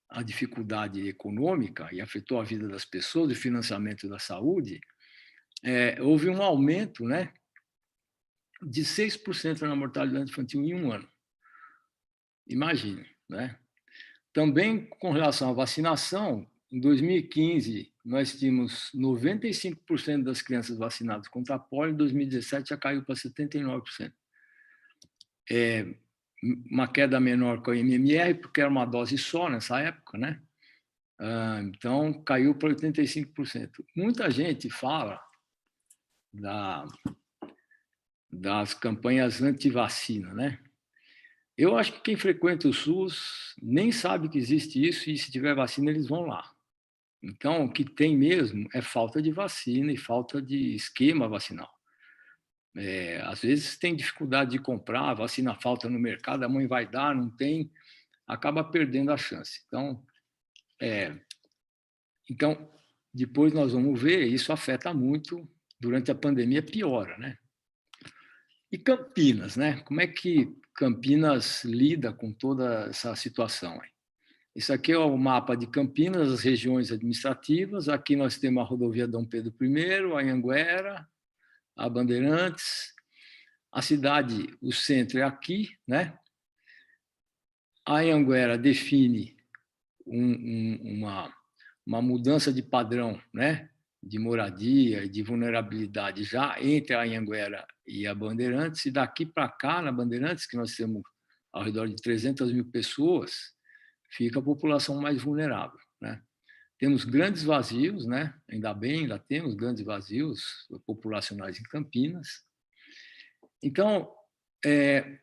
a dificuldade econômica e afetou a vida das pessoas, o financiamento da saúde, houve um aumento, né, de 6% na mortalidade infantil em um ano. Imagine, né? Também com relação à vacinação, em 2015, nós tínhamos 95% das crianças vacinadas contra a polio, em 2017 já caiu para 79%. Uma queda menor com a MMR, porque era uma dose só nessa época, né? Então, caiu para 85%. Muita gente fala das campanhas anti-vacina, né? Eu acho que quem frequenta o SUS nem sabe que existe isso, e se tiver vacina, eles vão lá. Então, o que tem mesmo é falta de vacina e falta de esquema vacinal. Às vezes tem dificuldade de comprar, a vacina falta no mercado, a mãe vai dar, não tem, acaba perdendo a chance. Então, depois nós vamos ver, isso afeta muito, durante a pandemia piora, né? E Campinas, né? Como é que Campinas lida com toda essa situação? Isso aqui é o mapa de Campinas, as regiões administrativas. Aqui nós temos a rodovia Dom Pedro I, a Anhanguera, a Bandeirantes. A cidade, o centro é aqui, né? A Anhanguera define uma mudança de padrão, né, de moradia e de vulnerabilidade já entre a Anhanguera e a Bandeirantes, e daqui para cá, na Bandeirantes, que nós temos ao redor de 300.000 pessoas, fica a população mais vulnerável, né? Temos grandes vazios, né? Ainda bem, ainda temos grandes vazios populacionais em Campinas. Então,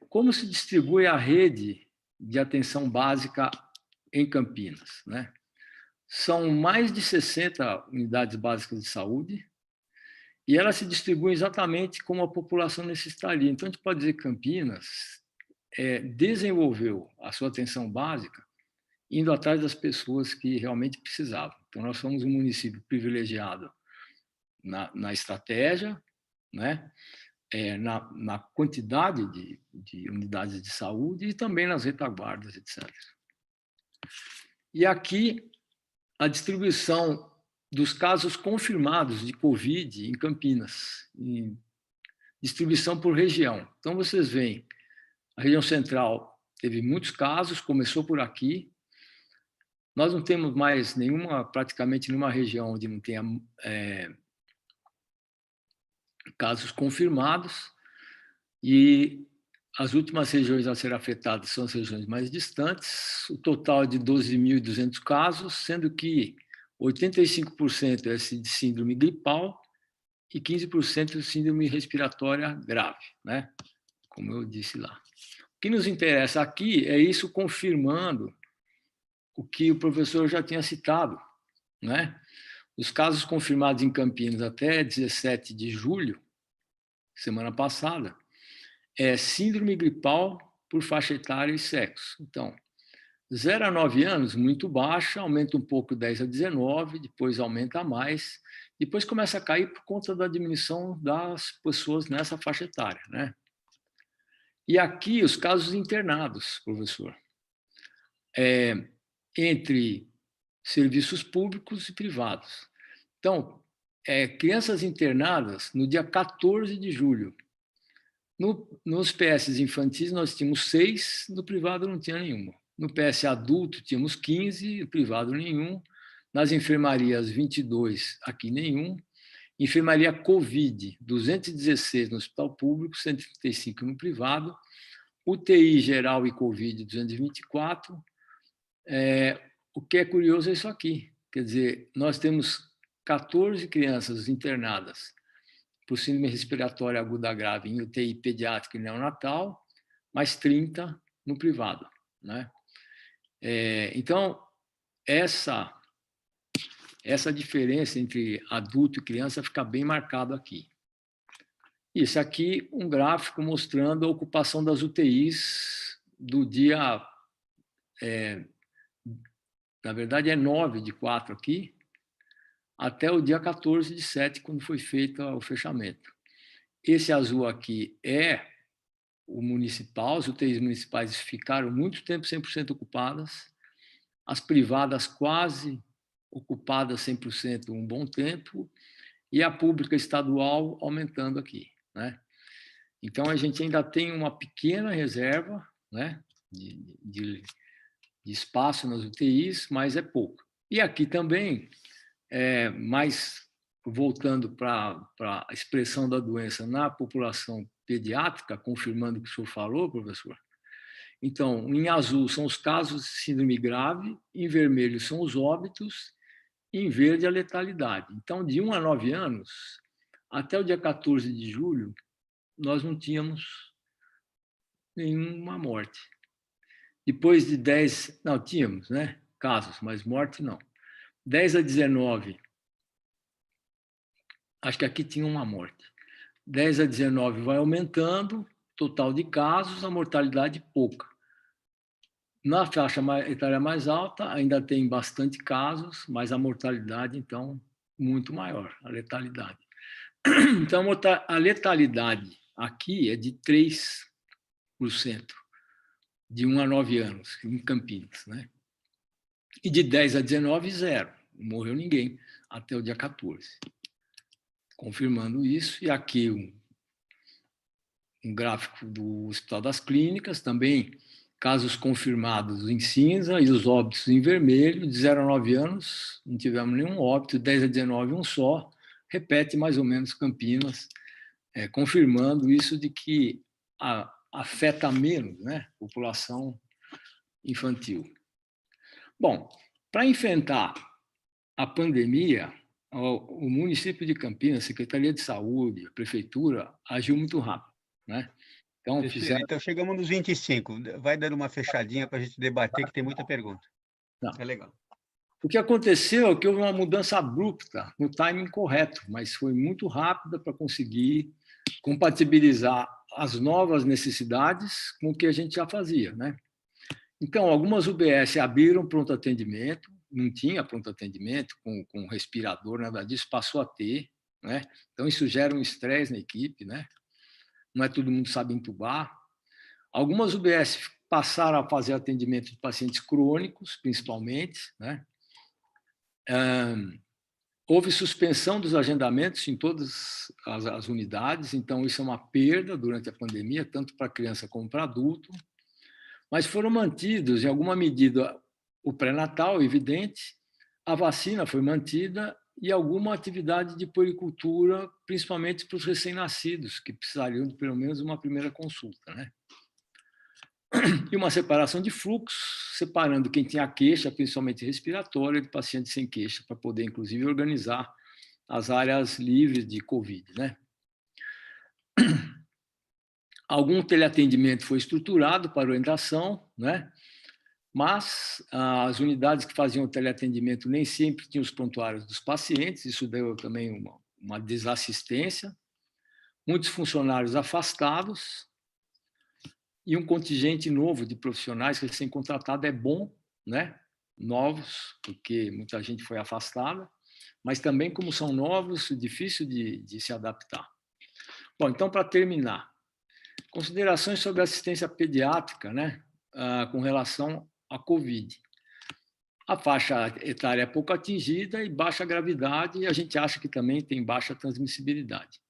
como se distribui a rede de atenção básica em Campinas, né? São mais de 60 unidades básicas de saúde e elas se distribuem exatamente como a população necessitaria. Então, a gente pode dizer que Campinas desenvolveu a sua atenção básica indo atrás das pessoas que realmente precisavam. Então, nós somos um município privilegiado na estratégia, né? Na quantidade de unidades de saúde e também nas retaguardas, etc. E aqui, a distribuição dos casos confirmados de Covid em Campinas. distribuição por região. Então, vocês veem, a região central teve muitos casos, começou por aqui. Nós não temos mais praticamente nenhuma região onde não tenha casos confirmados, e as últimas regiões a ser afetadas são as regiões mais distantes. O total é de 12.200 casos, sendo que 85% é de síndrome gripal e 15% de síndrome respiratória grave, né? Como eu disse lá. O que nos interessa aqui é isso confirmando o que o professor já tinha citado, né? Os casos confirmados em Campinas até 17 de julho, semana passada, é síndrome gripal por faixa etária e sexo. Então, 0 a 9 anos, muito baixa, aumenta um pouco 10 a 19, depois aumenta mais, depois começa a cair por conta da diminuição das pessoas nessa faixa etária, né? E aqui os casos internados, professor, entre serviços públicos e privados. Então, crianças internadas no dia 14 de julho. Nos PS infantis nós tínhamos 6, no privado não tinha nenhuma. No PS adulto tínhamos 15, no privado nenhum. Nas enfermarias 22, aqui nenhum. Enfermaria Covid, 216 no hospital público, 135 no privado. UTI geral e Covid, 224. O que é curioso é isso aqui. Quer dizer, nós temos 14 crianças internadas por síndrome respiratória aguda grave em UTI pediátrica e neonatal, mais 30 no privado, né? Então, essa diferença entre adulto e criança fica bem marcado aqui. Isso aqui, um gráfico mostrando a ocupação das UTIs do dia... na verdade, é 9/4 aqui, até o dia 14/7, quando foi feito o fechamento. Esse azul aqui é o municipal, as UTIs municipais ficaram muito tempo 100% ocupadas, as privadas quase ocupadas 100% um bom tempo, e a pública estadual aumentando aqui, né? Então, a gente ainda tem uma pequena reserva, né, de espaço nas UTIs, mas é pouco. E aqui também... mas voltando para a expressão da doença na população pediátrica, confirmando o que o senhor falou, professor. Então, em azul são os casos de síndrome grave, em vermelho são os óbitos, e em verde a letalidade. Então, de 1 a 9 anos, até o dia 14 de julho, nós não tínhamos nenhuma morte. Depois de 10... Não, tínhamos, né? Casos, mas morte não. 10 a 19, acho que aqui tinha uma morte. 10 a 19 vai aumentando, total de casos, a mortalidade pouca. Na faixa etária mais alta, ainda tem bastante casos, mas a mortalidade, então, muito maior, a letalidade. Então, a letalidade aqui é de 3%, de 1 a 9 anos, em Campinas, né? E de 10 a 19, 0. Não morreu ninguém até o dia 14. Confirmando isso. E aqui um gráfico do Hospital das Clínicas, também casos confirmados em cinza e os óbitos em vermelho. De 0 a 9 anos, não tivemos nenhum óbito. De 10 a 19, um só. Repete mais ou menos Campinas, confirmando isso de que afeta menos, né, a população infantil. Bom, para enfrentar a pandemia, o município de Campinas, a Secretaria de Saúde, a Prefeitura, agiu muito rápido, né?
Então, chegamos nos 25. Vai dando uma fechadinha para a gente debater, que tem muita pergunta.
Não.
É legal.
O que aconteceu é que houve uma mudança abrupta, no timing correto, mas foi muito rápida para conseguir compatibilizar as novas necessidades com o que a gente já fazia, né? Então, algumas UBS abriram pronto atendimento, não tinha pronto atendimento com respirador, nada disso, passou a ter, né? Então, isso gera um estresse na equipe, né? Não é todo mundo sabe entubar. Algumas UBS passaram a fazer atendimento de pacientes crônicos, principalmente, né? Houve suspensão dos agendamentos em todas as unidades, então isso é uma perda durante a pandemia, tanto para criança como para adulto, mas foram mantidos, em alguma medida, o pré-natal, evidente, a vacina foi mantida e alguma atividade de puericultura, principalmente para os recém-nascidos, que precisariam de pelo menos uma primeira consulta, né? E uma separação de fluxos, separando quem tinha queixa, principalmente respiratória, de pacientes sem queixa, para poder, inclusive, organizar as áreas livres de Covid, né? Algum teleatendimento foi estruturado para orientação, né? Mas as unidades que faziam o teleatendimento nem sempre tinham os prontuários dos pacientes, isso deu também uma desassistência. Muitos funcionários afastados, e um contingente novo de profissionais recém-contratado é bom, né? Novos, porque muita gente foi afastada, mas também, como são novos, é difícil de se adaptar. Bom, então, para terminar, considerações sobre assistência pediátrica, né? Com relação à Covid. A faixa etária é pouco atingida e baixa gravidade, e a gente acha que também tem baixa transmissibilidade.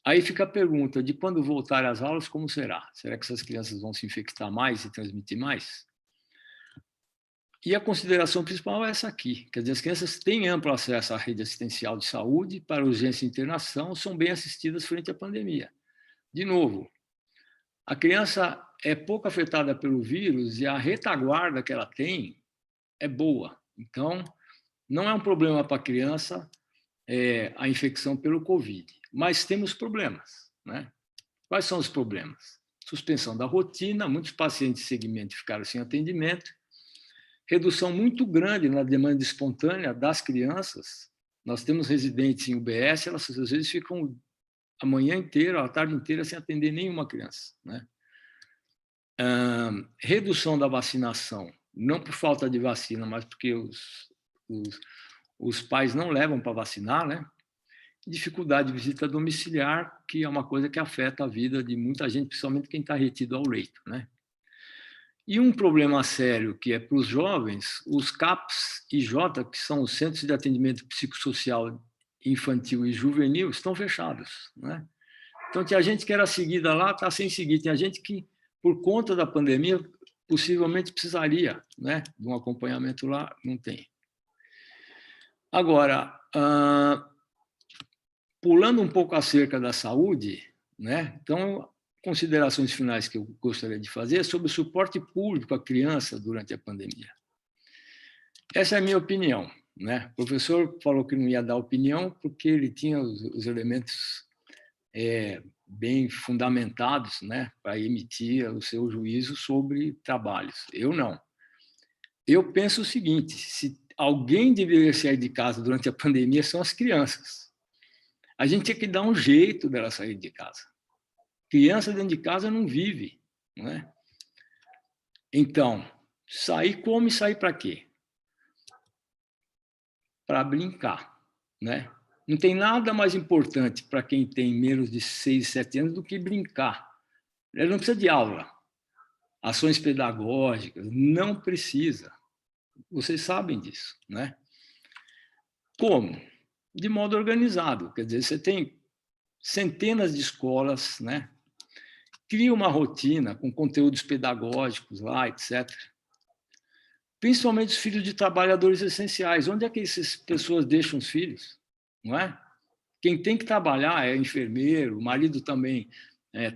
Aí fica a pergunta de quando voltar às aulas, como será? Será que essas crianças vão se infectar mais e transmitir mais? E a consideração principal é essa aqui, quer dizer, as crianças têm amplo acesso à rede assistencial de saúde para urgência e internação, são bem assistidas frente à pandemia. De novo, a criança é pouco afetada pelo vírus e a retaguarda que ela tem é boa. Então, não é um problema para a criança a infecção pelo Covid. Mas temos problemas, né? Quais são os problemas? Suspensão da rotina, muitos pacientes de segmento ficaram sem atendimento, redução muito grande na demanda espontânea das crianças. Nós temos residentes em UBS, elas às vezes ficam a manhã inteira, a tarde inteira, sem atender nenhuma criança, né? Redução da vacinação, não por falta de vacina, mas porque os pais não levam para vacinar, né? Dificuldade de visita domiciliar, que é uma coisa que afeta a vida de muita gente, principalmente quem está retido ao leito, né? E um problema sério que é para os jovens, os CAPS e J, que são os Centros de Atendimento Psicossocial Infantil e Juvenil, estão fechados, né? Então, tinha gente que era seguida lá, está sem seguir. Tinha gente que, por conta da pandemia, possivelmente precisaria, né, de um acompanhamento lá, não tem. Agora, pulando um pouco acerca da saúde, né? Então, considerações finais que eu gostaria de fazer é sobre o suporte público à criança durante a pandemia. Essa é a minha opinião, né? O professor falou que não ia dar opinião porque ele tinha os elementos bem fundamentados, né, para emitir o seu juízo sobre trabalhos. Eu não. Eu penso o seguinte: se alguém deveria sair de casa durante a pandemia, são as crianças. A gente tinha que dar um jeito dela sair de casa. Criança dentro de casa não vive, não é? Então, sair como e sair para quê? Para brincar, né? Não tem nada mais importante para quem tem menos de 6, 7 anos do que brincar. Ele não precisa de aula, ações pedagógicas, não precisa. Vocês sabem disso, né? Como? De modo organizado, quer dizer, você tem centenas de escolas, né? Cria uma rotina com conteúdos pedagógicos lá, etc. Principalmente os filhos de trabalhadores essenciais. Onde é que essas pessoas deixam os filhos? Não é? Quem tem que trabalhar é enfermeiro, o marido também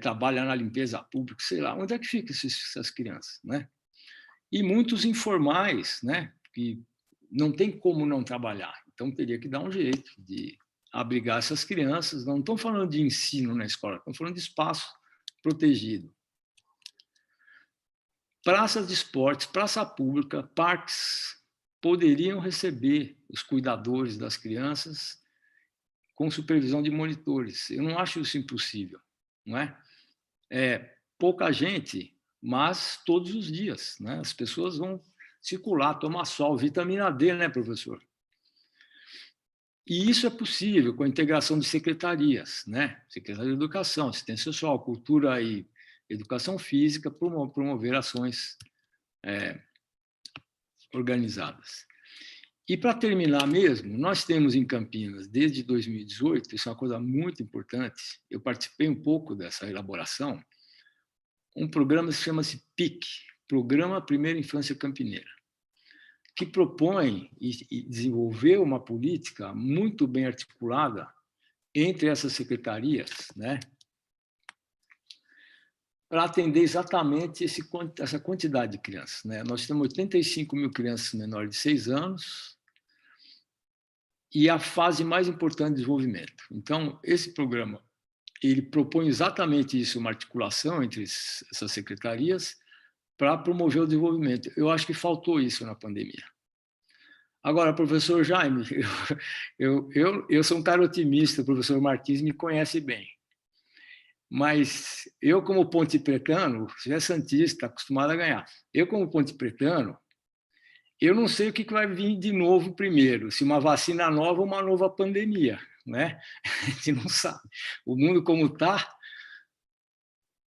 trabalha na limpeza pública, sei lá. Onde é que ficam essas crianças, né? E muitos informais, né? Que não tem como não trabalhar. Então, teria que dar um jeito de abrigar essas crianças. Não estou falando de ensino na escola, estou falando de espaço protegido. Praças de esportes, praça pública, parques poderiam receber os cuidadores das crianças com supervisão de monitores. Eu não acho isso impossível, não é? Pouca gente, mas todos os dias, né? As pessoas vão circular, tomar sol, vitamina D, né, professor? E isso é possível com a integração de secretarias, né? Secretaria de Educação, Assistência Social, Cultura e Educação Física, promover ações organizadas. E, para terminar mesmo, nós temos em Campinas, desde 2018, isso é uma coisa muito importante, eu participei um pouco dessa elaboração, um programa que chama-se PIC, Programa Primeira Infância Campineira, que propõe e desenvolveu uma política muito bem articulada entre essas secretarias, né, para atender exatamente essa quantidade de crianças, né? Nós temos 85 mil crianças menores de 6 anos e a fase mais importante de desenvolvimento. Então, esse programa ele propõe exatamente isso, uma articulação entre essas secretarias para promover o desenvolvimento. Eu acho que faltou isso na pandemia. Agora, professor Jaime, eu sou um cara otimista, o professor Martins me conhece bem. Mas eu, como pontepretano, você é santista, acostumado a ganhar. Eu, como pontepretano, eu não sei o que vai vir de novo primeiro, se uma vacina nova ou uma nova pandemia, né? A gente não sabe. O mundo como está,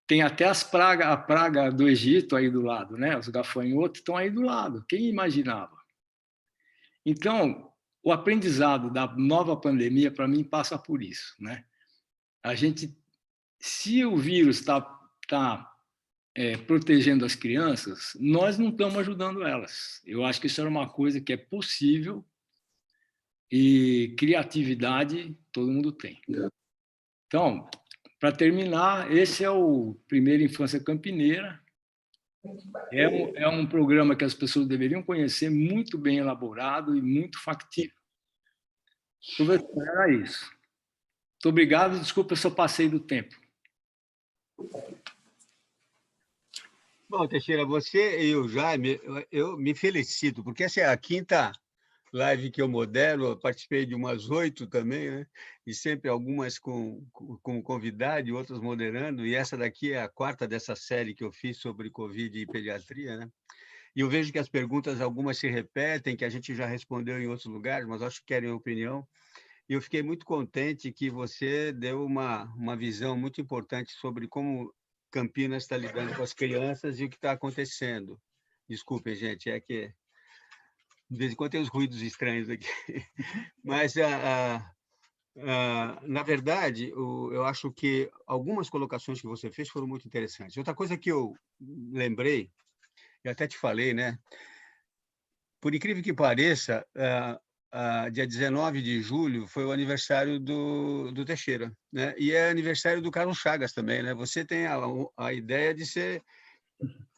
tem até a praga do Egito aí do lado, né? Os gafanhotos estão aí do lado. Quem imaginava? Então, o aprendizado da nova pandemia, para mim, passa por isso, né? A gente, se o vírus está protegendo as crianças, nós não estamos ajudando elas. Eu acho que isso era uma coisa que é possível e criatividade todo mundo tem. Então, para terminar, esse é o Primeira Infância Campineira. É um programa que as pessoas deveriam conhecer, muito bem elaborado e muito factível. Professor, era isso. Muito obrigado e desculpa se eu passei do tempo.
Bom, Teixeira, você e o Jaime, eu me felicito, porque essa é a quinta live que eu modelo, eu participei de umas 8 também, né? E sempre algumas com convidado e outras moderando, e essa daqui é a 4ª dessa série que eu fiz sobre Covid e pediatria, né? E eu vejo que as perguntas, algumas se repetem, que a gente já respondeu em outros lugares, mas acho que querem opinião. E eu fiquei muito contente que você deu uma visão muito importante sobre como Campinas está lidando com as crianças e o que está acontecendo. Desculpem, gente, é que de vez em quando tem uns ruídos estranhos aqui. Mas, na verdade, eu acho que algumas colocações que você fez foram muito interessantes. Outra coisa que eu lembrei, eu até te falei, né? Por incrível que pareça, dia 19 de julho foi o aniversário do Teixeira, né? E é aniversário do Carlos Chagas também, né? Você tem a ideia de ser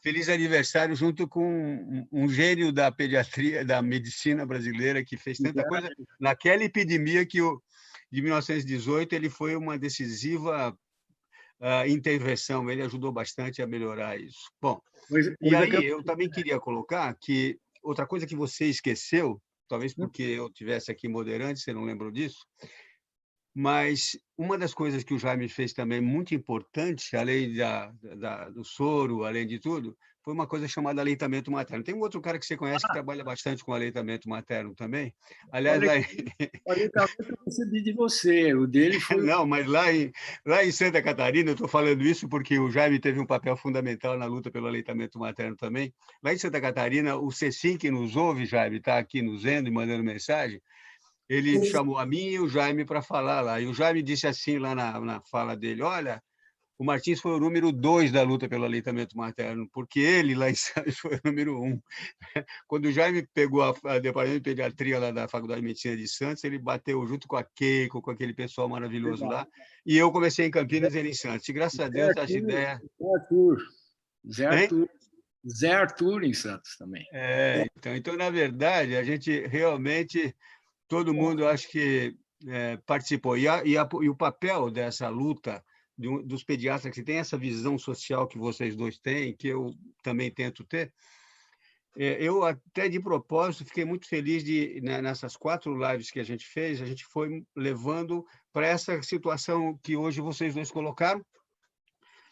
feliz aniversário junto com um gênio da pediatria, da medicina brasileira, que fez tanta coisa. Naquela epidemia de 1918, ele foi uma decisiva intervenção, ele ajudou bastante a melhorar isso. Bom, e aí eu também queria colocar que outra coisa que você esqueceu, talvez porque eu tivesse aqui moderando, você não lembrou disso, mas uma das coisas que o Jaime fez também muito importante, além do soro, além de tudo, foi uma coisa chamada aleitamento materno. Tem um outro cara que você conhece que trabalha bastante com aleitamento materno também. Aliás,
o aleitamento eu recebi de você, o dele foi...
Não, mas lá em Santa Catarina, eu estou falando isso porque o Jaime teve um papel fundamental na luta pelo aleitamento materno também. Lá em Santa Catarina, o Cecim, que nos ouve, Jaime, está aqui nos vendo e mandando mensagem, ele chamou a mim e o Jaime para falar lá. E o Jaime disse assim lá na fala dele, olha, o Martins foi o número 2 da luta pelo aleitamento materno, porque ele, lá em Santos, foi o número 1. Quando o Jaime pegou a departamento de pediatria lá da Faculdade de Medicina de Santos, ele bateu junto com a Keiko, com aquele pessoal maravilhoso lá, e eu comecei em Campinas e ele em Santos. E graças a Deus, essa ideia...
Zé Arthur em Santos também.
Então, na verdade, a gente realmente... Todo mundo, acho que participou. E o papel dessa luta dos pediatras, que tem essa visão social que vocês dois têm, que eu também tento ter, eu até de propósito fiquei muito feliz nessas 4 lives que a gente fez, a gente foi levando para essa situação que hoje vocês dois colocaram.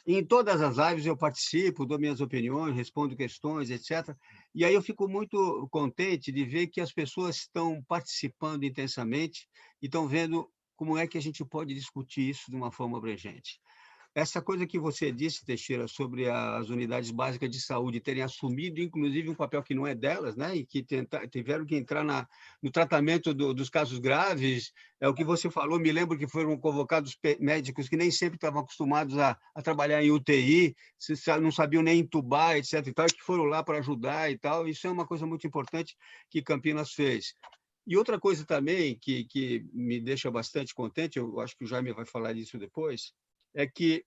Em todas as lives eu participo, dou minhas opiniões, respondo questões, etc. E aí eu fico muito contente de ver que as pessoas estão participando intensamente e estão vendo como é que a gente pode discutir isso de uma forma abrangente. essa coisa que você disse, Teixeira, sobre as unidades básicas de saúde terem assumido, inclusive, um papel que não é delas, né? E que tiveram que entrar no tratamento dos casos graves, é o que você falou. Me lembro que foram convocados médicos que nem sempre estavam acostumados a trabalhar em UTI, não sabiam nem entubar, etc. e tal, e que foram lá para ajudar e tal. Isso é uma coisa muito importante que Campinas fez. E outra coisa também que me deixa bastante contente, eu acho que o Jaime vai falar disso depois, é que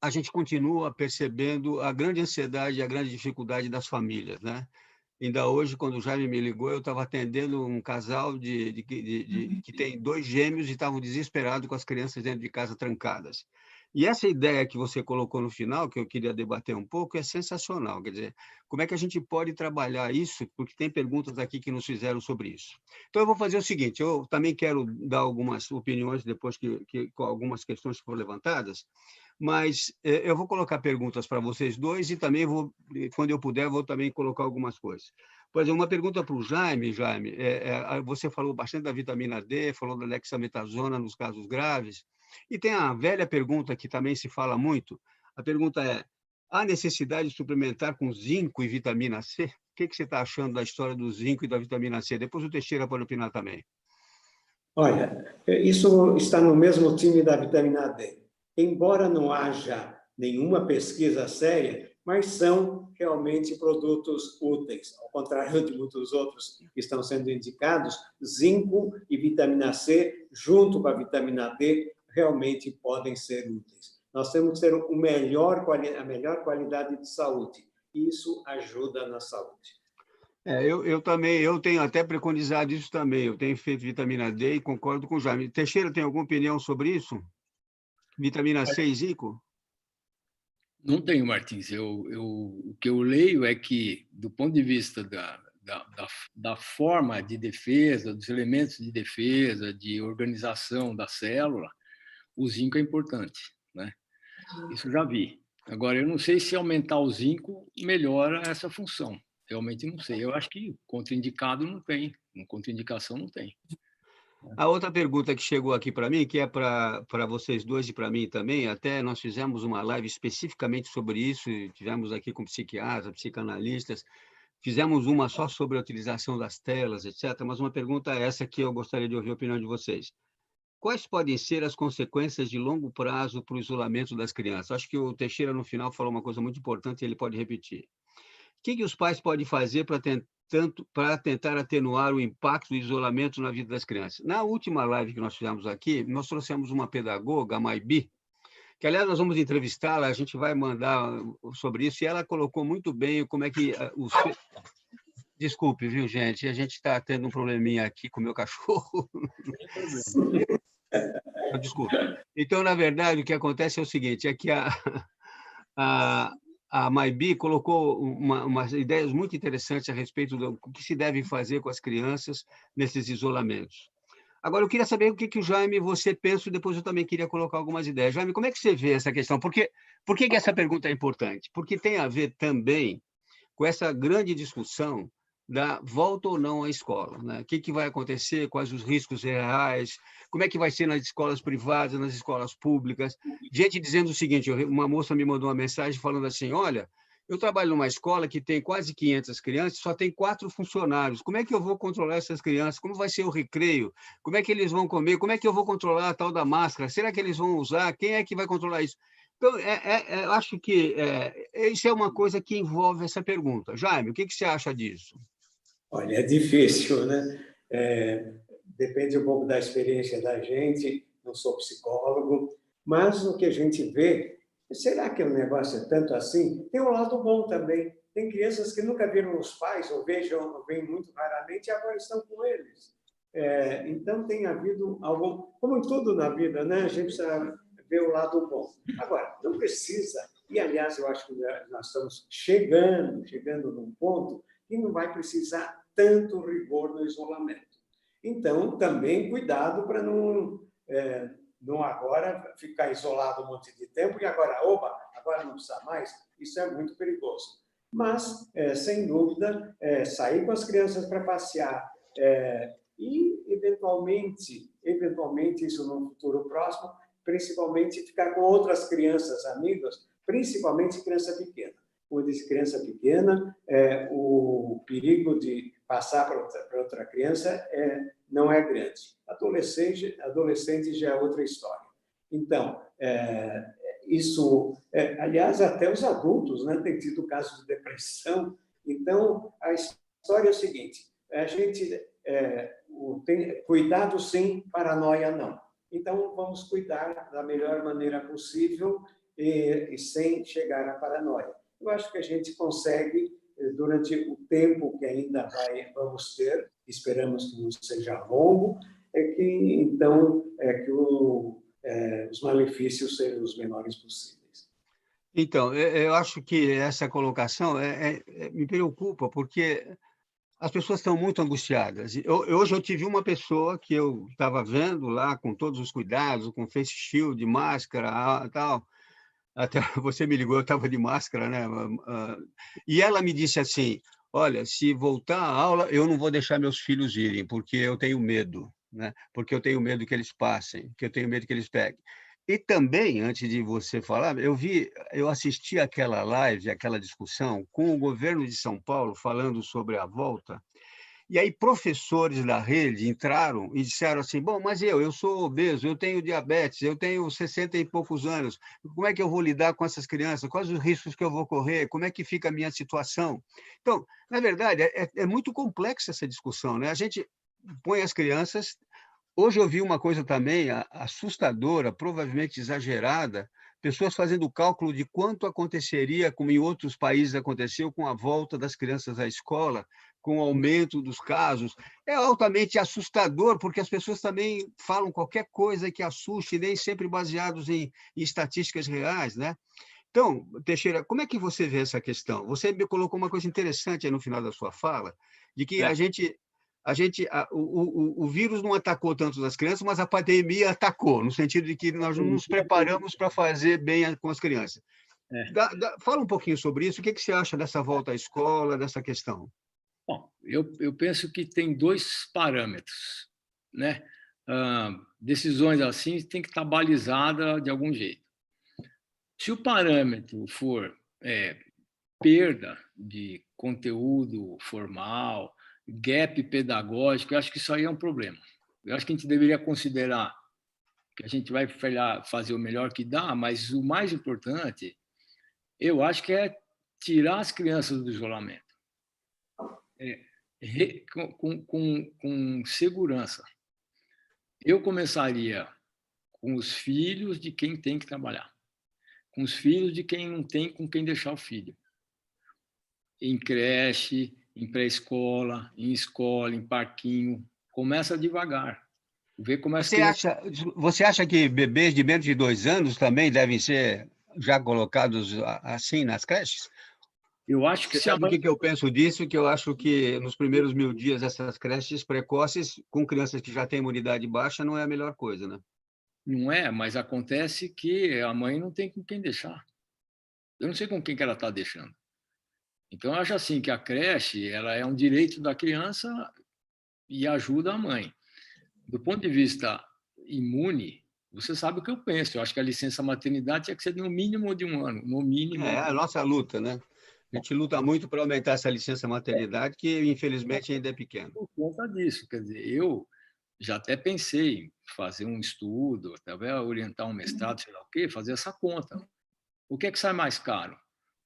a gente continua percebendo a grande ansiedade e a grande dificuldade das famílias, né? Ainda hoje, quando o Jaime me ligou, eu estava atendendo um casal que tem 2 gêmeos e estavam desesperados com as crianças dentro de casa trancadas. E essa ideia que você colocou no final, que eu queria debater um pouco, é sensacional. Quer dizer, como é que a gente pode trabalhar isso? Porque tem perguntas aqui que nos fizeram sobre isso. Então, eu vou fazer o seguinte, eu também quero dar algumas opiniões depois com algumas questões que foram levantadas, mas eu vou colocar perguntas para vocês dois e também quando eu puder, vou também colocar algumas coisas. Por exemplo, uma pergunta para o Jaime. Jaime, você falou bastante da vitamina D, falou da dexametasona nos casos graves, e tem a velha pergunta que também se fala muito, a pergunta é, há necessidade de suplementar com zinco e vitamina C? O que você está achando da história do zinco e da vitamina C? Depois o Teixeira pode opinar também.
Olha, isso está no mesmo time da vitamina D. Embora não haja nenhuma pesquisa séria, mas são realmente produtos úteis. Ao contrário de muitos outros que estão sendo indicados, zinco e vitamina C, junto com a vitamina D, realmente podem ser úteis. Nós temos que ter a melhor qualidade de saúde. Isso ajuda na saúde.
Eu também, eu tenho até preconizado isso também. Eu tenho feito vitamina D e concordo com o Jaime. Teixeira, tem alguma opinião sobre isso? Vitamina C e zinco?
Não tenho, Martins. O que eu leio é que, do ponto de vista da forma de defesa, dos elementos de defesa, de organização da célula, o zinco é importante, né? Isso eu já vi. Agora, eu não sei se aumentar o zinco melhora essa função. Realmente não sei. Eu acho que contraindicado não tem, contraindicação não tem.
A outra pergunta que chegou aqui para mim, que é para vocês dois e para mim também, até nós fizemos uma live especificamente sobre isso, tivemos aqui com psiquiatras, psicanalistas, fizemos uma só sobre a utilização das telas, etc. Mas uma pergunta é essa que eu gostaria de ouvir a opinião de vocês. Quais podem ser as consequências de longo prazo para o isolamento das crianças? Acho que o Teixeira, no final, falou uma coisa muito importante e ele pode repetir. O que os pais podem fazer para tentar atenuar o impacto do isolamento na vida das crianças? Na última live que nós fizemos aqui, nós trouxemos uma pedagoga, a Maibi, que, aliás, nós vamos entrevistá-la, a gente vai mandar sobre isso, e ela colocou muito bem como é que Desculpe, viu, gente? A gente está tendo um probleminha aqui com o meu cachorro. Desculpe. Então, na verdade, o que acontece é o seguinte, é que a Maibi colocou umas ideias muito interessantes a respeito do que se deve fazer com as crianças nesses isolamentos. Agora, eu queria saber o que o Jaime, você pensa, e depois eu também queria colocar algumas ideias. Jaime, como é que você vê essa questão? Por que essa pergunta é importante? Porque tem a ver também com essa grande discussão da volta ou não à escola, né? O que vai acontecer, quais os riscos reais, como é que vai ser nas escolas privadas, nas escolas públicas. Gente dizendo o seguinte, uma moça me mandou uma mensagem falando assim, olha, eu trabalho numa escola que tem quase 500 crianças, só tem 4 funcionários. Como é que eu vou controlar essas crianças? Como vai ser o recreio? Como é que eles vão comer? Como é que eu vou controlar a tal da máscara? Será que eles vão usar? Quem é que vai controlar isso? Então, eu acho que isso é uma coisa que envolve essa pergunta. Jaime, o que você acha disso?
Olha, é difícil, né? Depende um pouco da experiência da gente, não sou psicólogo, mas o que a gente vê, será que o negócio é tanto assim? Tem um lado bom também. Tem crianças que nunca viram os pais, ou veem muito raramente, e agora estão com eles. Então, tem havido algum... Como em tudo na vida, né? A gente precisa ver o lado bom. Agora, não precisa, e aliás, eu acho que nós estamos chegando num ponto que não vai precisar tanto rigor no isolamento. Então, também cuidado para não agora ficar isolado um monte de tempo e agora não precisa mais. Isso é muito perigoso. Mas, sem dúvida, sair com as crianças para passear e, eventualmente, isso no futuro próximo, principalmente ficar com outras crianças amigas, principalmente criança pequena. Quando diz criança pequena, o perigo de passar para outra criança não é grande. Adolescente já é outra história. Então, isso, aliás, até os adultos, né, têm tido casos de depressão. Então, a história é o seguinte: a gente tem cuidado sim, paranoia não. Então, vamos cuidar da melhor maneira possível e sem chegar à paranoia. Eu acho que a gente consegue, durante o tempo que ainda vamos ter, esperamos que não seja longo, que os malefícios sejam os menores possíveis.
Então, eu acho que essa colocação me preocupa, porque as pessoas estão muito angustiadas. Hoje eu tive uma pessoa que eu estava vendo lá com todos os cuidados, com face shield, máscara, tal. Até você me ligou, eu estava de máscara, né? E ela me disse assim: olha, se voltar à aula, eu não vou deixar meus filhos irem, porque eu tenho medo, né? Porque eu tenho medo que eles passem, que eu tenho medo que eles peguem. E também, antes de você falar, eu assisti aquela live, aquela discussão com o governo de São Paulo falando sobre a volta. E aí professores da rede entraram e disseram assim: bom, mas eu sou obeso, eu tenho diabetes, eu tenho 60 e poucos anos, como é que eu vou lidar com essas crianças? Quais os riscos que eu vou correr? Como é que fica a minha situação? Então, na verdade, é muito complexa essa discussão, né? A gente põe as crianças... Hoje eu vi uma coisa também assustadora, provavelmente exagerada, pessoas fazendo o cálculo de quanto aconteceria, como em outros países aconteceu, com a volta das crianças à escola, com o aumento dos casos. É altamente assustador, porque as pessoas também falam qualquer coisa que assuste, nem sempre baseados em estatísticas reais, né? Então, Teixeira, como é que você vê essa questão? Você me colocou uma coisa interessante aí no final da sua fala, de que o vírus não atacou tanto as crianças, mas a pandemia atacou, no sentido de que nós não nos preparamos para fazer bem com as crianças. Fala um pouquinho sobre isso. O que você acha dessa volta à escola, dessa questão?
Bom, eu penso que tem dois parâmetros, né? Decisões assim têm que estar balizadas de algum jeito. Se o parâmetro for perda de conteúdo formal, gap pedagógico, eu acho que isso aí é um problema. Eu acho que a gente deveria considerar que a gente vai fazer o melhor que dá, mas o mais importante, eu acho que é tirar as crianças do isolamento. Com segurança. Eu começaria com os filhos de quem tem que trabalhar, com os filhos de quem não tem com quem deixar o filho. Em creche, em pré-escola, em escola, em parquinho. Começa devagar. Ver como
Você acha que bebês de menos de 2 anos também devem ser já colocados assim nas creches?
Eu acho que
Você sabe o que eu penso disso? Que eu acho que nos primeiros 1000 dias essas creches precoces com crianças que já têm imunidade baixa não é a melhor coisa, né?
Não é, mas acontece que a mãe não tem com quem deixar. Eu não sei com quem que ela está deixando. Então, eu acho assim que a creche ela é um direito da criança e ajuda a mãe. Do ponto de vista imune, você sabe o que eu penso. Eu acho que a licença maternidade tinha que ser no mínimo de 1 ano, no mínimo.
É a nossa luta, né? A gente luta muito para aumentar essa licença maternidade, que infelizmente ainda é pequena.
Por conta disso, quer dizer, eu já até pensei em fazer um estudo, talvez orientar um mestrado, sei lá o quê, fazer essa conta. O que é que sai mais caro?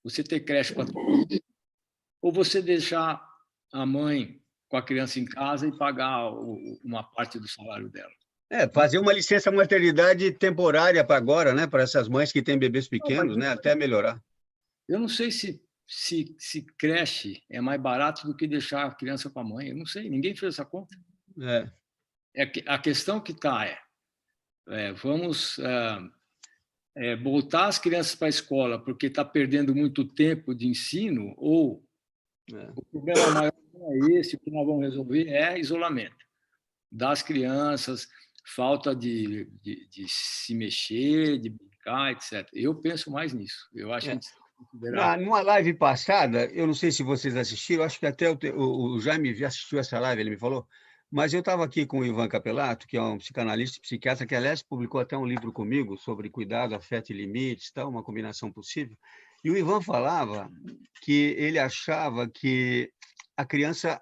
Você ter creche para ou você deixar a mãe com a criança em casa e pagar uma parte do salário dela?
Fazer uma licença maternidade temporária para agora, né? Para essas mães que têm bebês pequenos, né? Até melhorar.
Eu não sei se creche é mais barato do que deixar a criança com a mãe. Eu não sei, ninguém fez essa conta. A questão que está vamos botar as crianças para a escola porque está perdendo muito tempo de ensino ou o problema maior não é esse, o que nós vamos resolver é isolamento das crianças, falta de se mexer, de brincar, etc. Eu penso mais nisso. Eu acho que a gente tem que considerar...
Numa live passada, eu não sei se vocês assistiram, acho que até o Jaime assistiu essa live, ele me falou, Mas eu estava aqui com o Ivan Capelato, que é um psicanalista e psiquiatra, que, aliás, publicou até um livro comigo sobre cuidado, afeto e limites, tal, uma combinação possível. E o Ivan falava que ele achava que a criança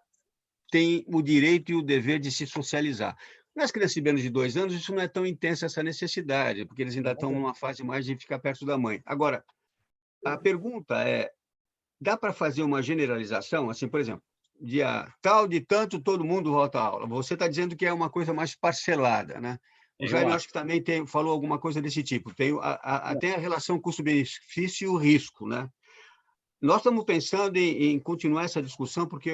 tem o direito e o dever de se socializar. Nas crianças de menos de 2 anos, isso não é tão intensa, essa necessidade, porque eles ainda estão numa fase mais de ficar perto da mãe. Agora, a pergunta é, dá para fazer uma generalização? Assim, por exemplo, dia tal de tanto, todo mundo volta à aula. Você está dizendo que é uma coisa mais parcelada, né? O Jaime, eu acho que também falou alguma coisa desse tipo. Tem até a relação custo-benefício e o risco, né? Nós estamos pensando em continuar essa discussão, porque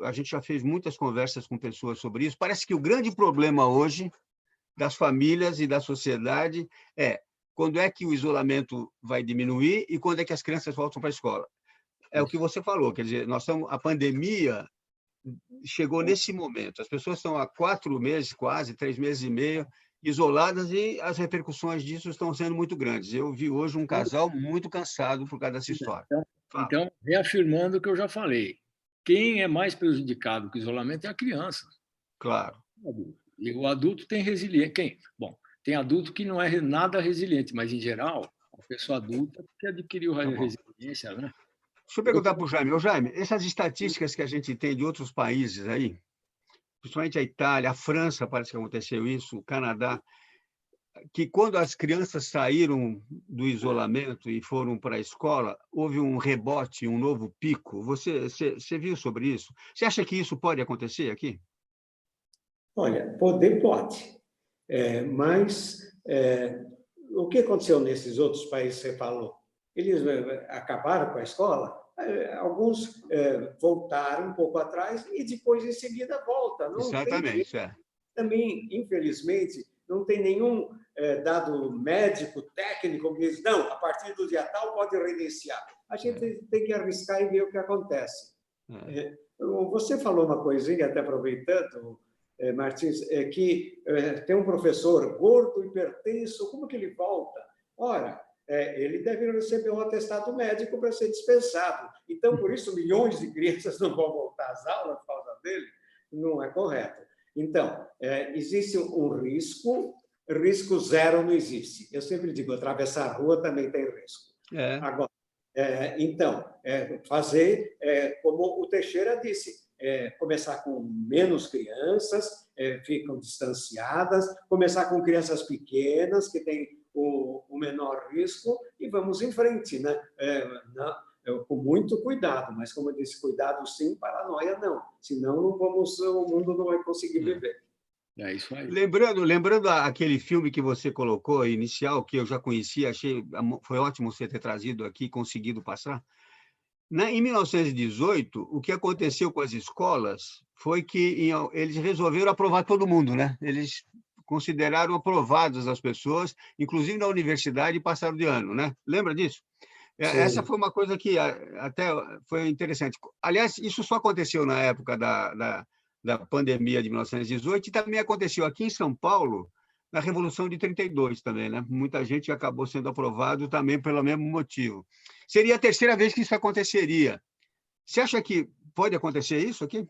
a gente já fez muitas conversas com pessoas sobre isso. Parece que o grande problema hoje das famílias e da sociedade é quando é que o isolamento vai diminuir e quando é que as crianças voltam para a escola. É o que você falou, quer dizer, a pandemia chegou nesse momento. As pessoas estão há 4 meses, quase 3 meses e meio, isoladas, e as repercussões disso estão sendo muito grandes. Eu vi hoje um casal muito cansado por causa dessa história.
Então, reafirmando o que eu já falei, quem é mais prejudicado com o isolamento é a criança.
Claro.
E o adulto tem resiliência. Bom, tem adulto que não é nada resiliente, mas, em geral, a pessoa adulta que adquiriu resiliência, né?
Deixa eu perguntar para o Jaime. Ô, Jaime, essas estatísticas que a gente tem de outros países aí, principalmente a Itália, a França, parece que aconteceu isso, o Canadá, que quando as crianças saíram do isolamento e foram para a escola, houve um rebote, um novo pico. Você viu sobre isso? Você acha que isso pode acontecer aqui?
Olha, poder pode, mas o que aconteceu nesses outros países que você falou? Eles acabaram com a escola, alguns voltaram um pouco atrás e depois, em seguida, volta. Não
Exatamente,
tem, também, infelizmente, não tem nenhum dado médico, técnico, que diz, não, a partir do dia tal pode reiniciar. A gente tem que arriscar e ver o que acontece. Você falou uma coisinha, até aproveitando, Martins, que tem um professor gordo, hipertenso, como que ele volta? Ora, ele deve receber um atestado médico para ser dispensado. Então, por isso, milhões de crianças não vão voltar às aulas por causa dele. Não é correto. Então, existe um risco zero não existe. Eu sempre digo, atravessar a rua também tem risco. Agora, então, fazer, como o Teixeira disse, começar com menos crianças, ficam distanciadas, começar com crianças pequenas, que têm o menor risco, e vamos em frente, né? Com muito cuidado, mas, como eu disse, cuidado sim, paranoia não. Senão o mundo não vai conseguir viver.
É isso aí.
Lembrando aquele filme que você colocou, inicial, que eu já conhecia, foi ótimo você ter trazido aqui, conseguido passar. Em 1918, o que aconteceu com as escolas foi que eles resolveram aprovar todo mundo, né? Eles consideraram aprovadas as pessoas, inclusive na universidade, e passaram de ano, né? Lembra disso? Sim. Essa foi uma coisa que até foi interessante. Aliás, isso só aconteceu na época da pandemia de 1918 e também aconteceu aqui em São Paulo, na Revolução de 32 também, né? Muita gente acabou sendo aprovado também pelo mesmo motivo. Seria a terceira vez que isso aconteceria. Você acha que pode acontecer isso aqui?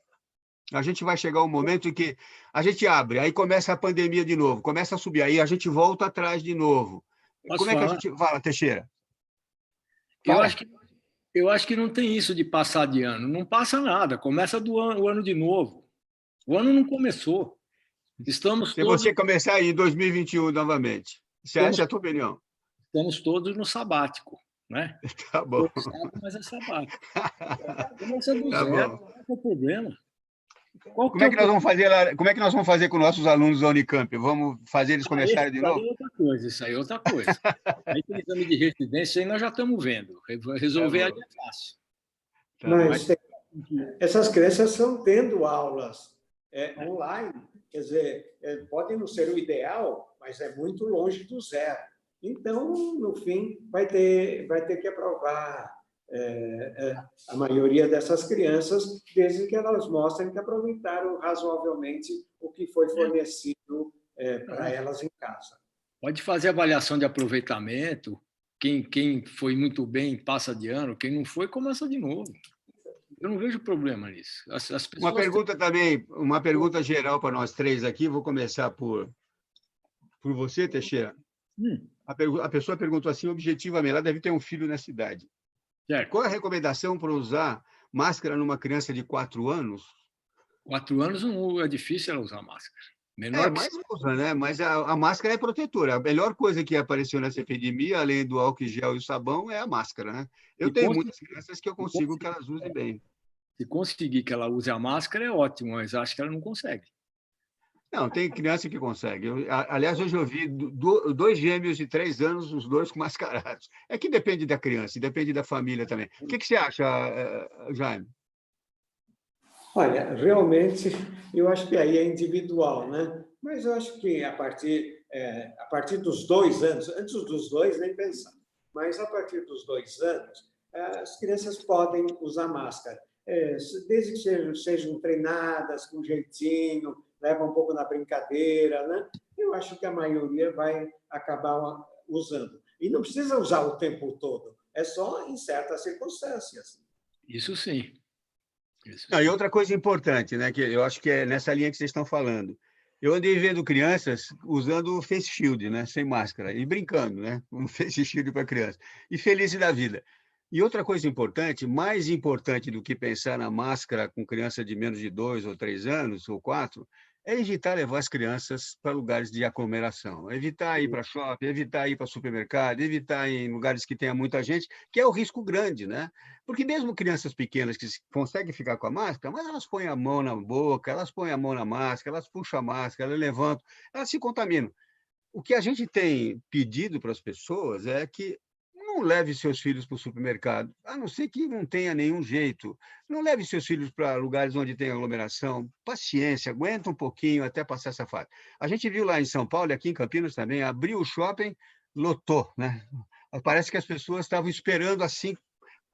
A gente vai chegar um momento em que a gente abre, aí começa a pandemia de novo, começa a subir, aí a gente volta atrás de novo. Como é que a gente fala, Teixeira?
Eu acho que não tem isso de passar de ano. Não passa nada, começa o ano de novo. O ano não começou. Estamos
Se você começar aí em 2021 novamente, essa é a tua opinião?
Estamos todos no sabático, né?
Tá bom.
Mas é sabático. Começa do zero, qual é o problema?
Como é que nós vamos fazer com nossos alunos da Unicamp? Vamos fazer eles começarem de novo?
Isso aí é outra coisa. Aí tem exame de residência, aí nós já estamos vendo. Resolver aí é fácil.
Mas essas crianças estão tendo aulas online. Quer dizer, pode não ser o ideal, mas é muito longe do zero. Então, no fim, vai ter que aprovar a maioria dessas crianças, desde que elas mostrem que aproveitaram razoavelmente o que foi fornecido para elas em casa.
Pode fazer avaliação de aproveitamento. Quem foi muito bem passa de ano, quem não foi, começa de novo. Eu não vejo problema nisso. As
Uma
pessoas
pergunta também, uma pergunta geral para nós três aqui. Vou começar por você, Teixeira. A pessoa perguntou assim, objetivamente, ela deve ter um filho nessa idade.
certo.
Qual é a recomendação para usar máscara numa criança de 4 anos?
4 anos não é difícil ela usar máscara. Menor que
Mas usa, né? Mas a máscara é protetora. A melhor coisa que apareceu nessa epidemia, além do álcool gel e o sabão, é a máscara, né? Eu
E
tenho
cons-
muitas crianças que eu consigo que elas usem bem.
se conseguir que ela use a máscara é ótimo, mas acho que ela não consegue.
Não, tem criança que consegue. Aliás, hoje eu vi 2 gêmeos de 3 anos, os dois com mascarados. É que depende da criança, e depende da família também. O que você acha, Jaime?
Olha, realmente, eu acho que aí é individual, né? Mas eu acho que a partir dos 2 anos, antes dos 2, nem pensar, mas a partir dos 2 anos, as crianças podem usar máscara, desde que sejam treinadas com jeitinho, levam um pouco na brincadeira, né? Eu acho que a maioria vai acabar usando. E não precisa usar o tempo todo, é só em certas circunstâncias.
Isso sim. Isso
Não, e
sim.
outra coisa importante, né, que eu acho que é nessa linha que vocês estão falando. Eu andei vendo crianças usando o face shield, né, sem máscara, e brincando, né, com face shield para criança, e felizes da vida. E outra coisa importante, mais importante do que pensar na máscara com criança de menos de 2 ou 3 anos, ou 4, é evitar levar as crianças para lugares de aglomeração, evitar ir para shopping, evitar ir para supermercado, evitar ir em lugares que tenha muita gente, que é o risco grande, né? Porque mesmo crianças pequenas que conseguem ficar com a máscara, mas elas põem a mão na boca, elas põem a mão na máscara, elas puxam a máscara, elas levantam, elas se contaminam. O que a gente tem pedido para as pessoas é que não leve seus filhos para o supermercado, a não ser que não tenha nenhum jeito. Não leve seus filhos para lugares onde tem aglomeração. Paciência, aguenta um pouquinho até passar essa fase. A gente viu lá em São Paulo e aqui em Campinas também, abriu o shopping, lotou, né? Parece que as pessoas estavam esperando assim,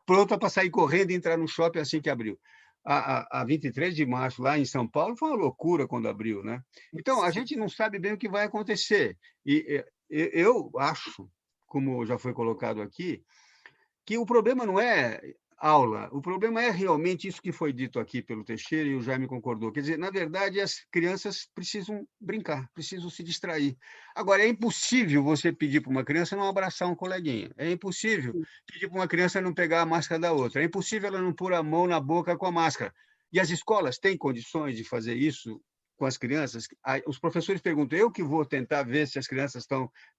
pronta para sair correndo e entrar no shopping assim que abriu. A 23 de março, lá em São Paulo, foi uma loucura quando abriu, né? Então, a gente não sabe bem o que vai acontecer. E eu acho, como já foi colocado aqui, que o problema não é aula, o problema é realmente isso que foi dito aqui pelo Teixeira e o Jaime concordou. Quer dizer, na verdade, as crianças precisam brincar, precisam se distrair. Agora, é impossível você pedir para uma criança não abraçar um coleguinha, é impossível pedir para uma criança não pegar a máscara da outra, é impossível ela não pôr a mão na boca com a máscara. E as escolas têm condições de fazer isso com as crianças? Os professores perguntam, eu que vou tentar ver se as crianças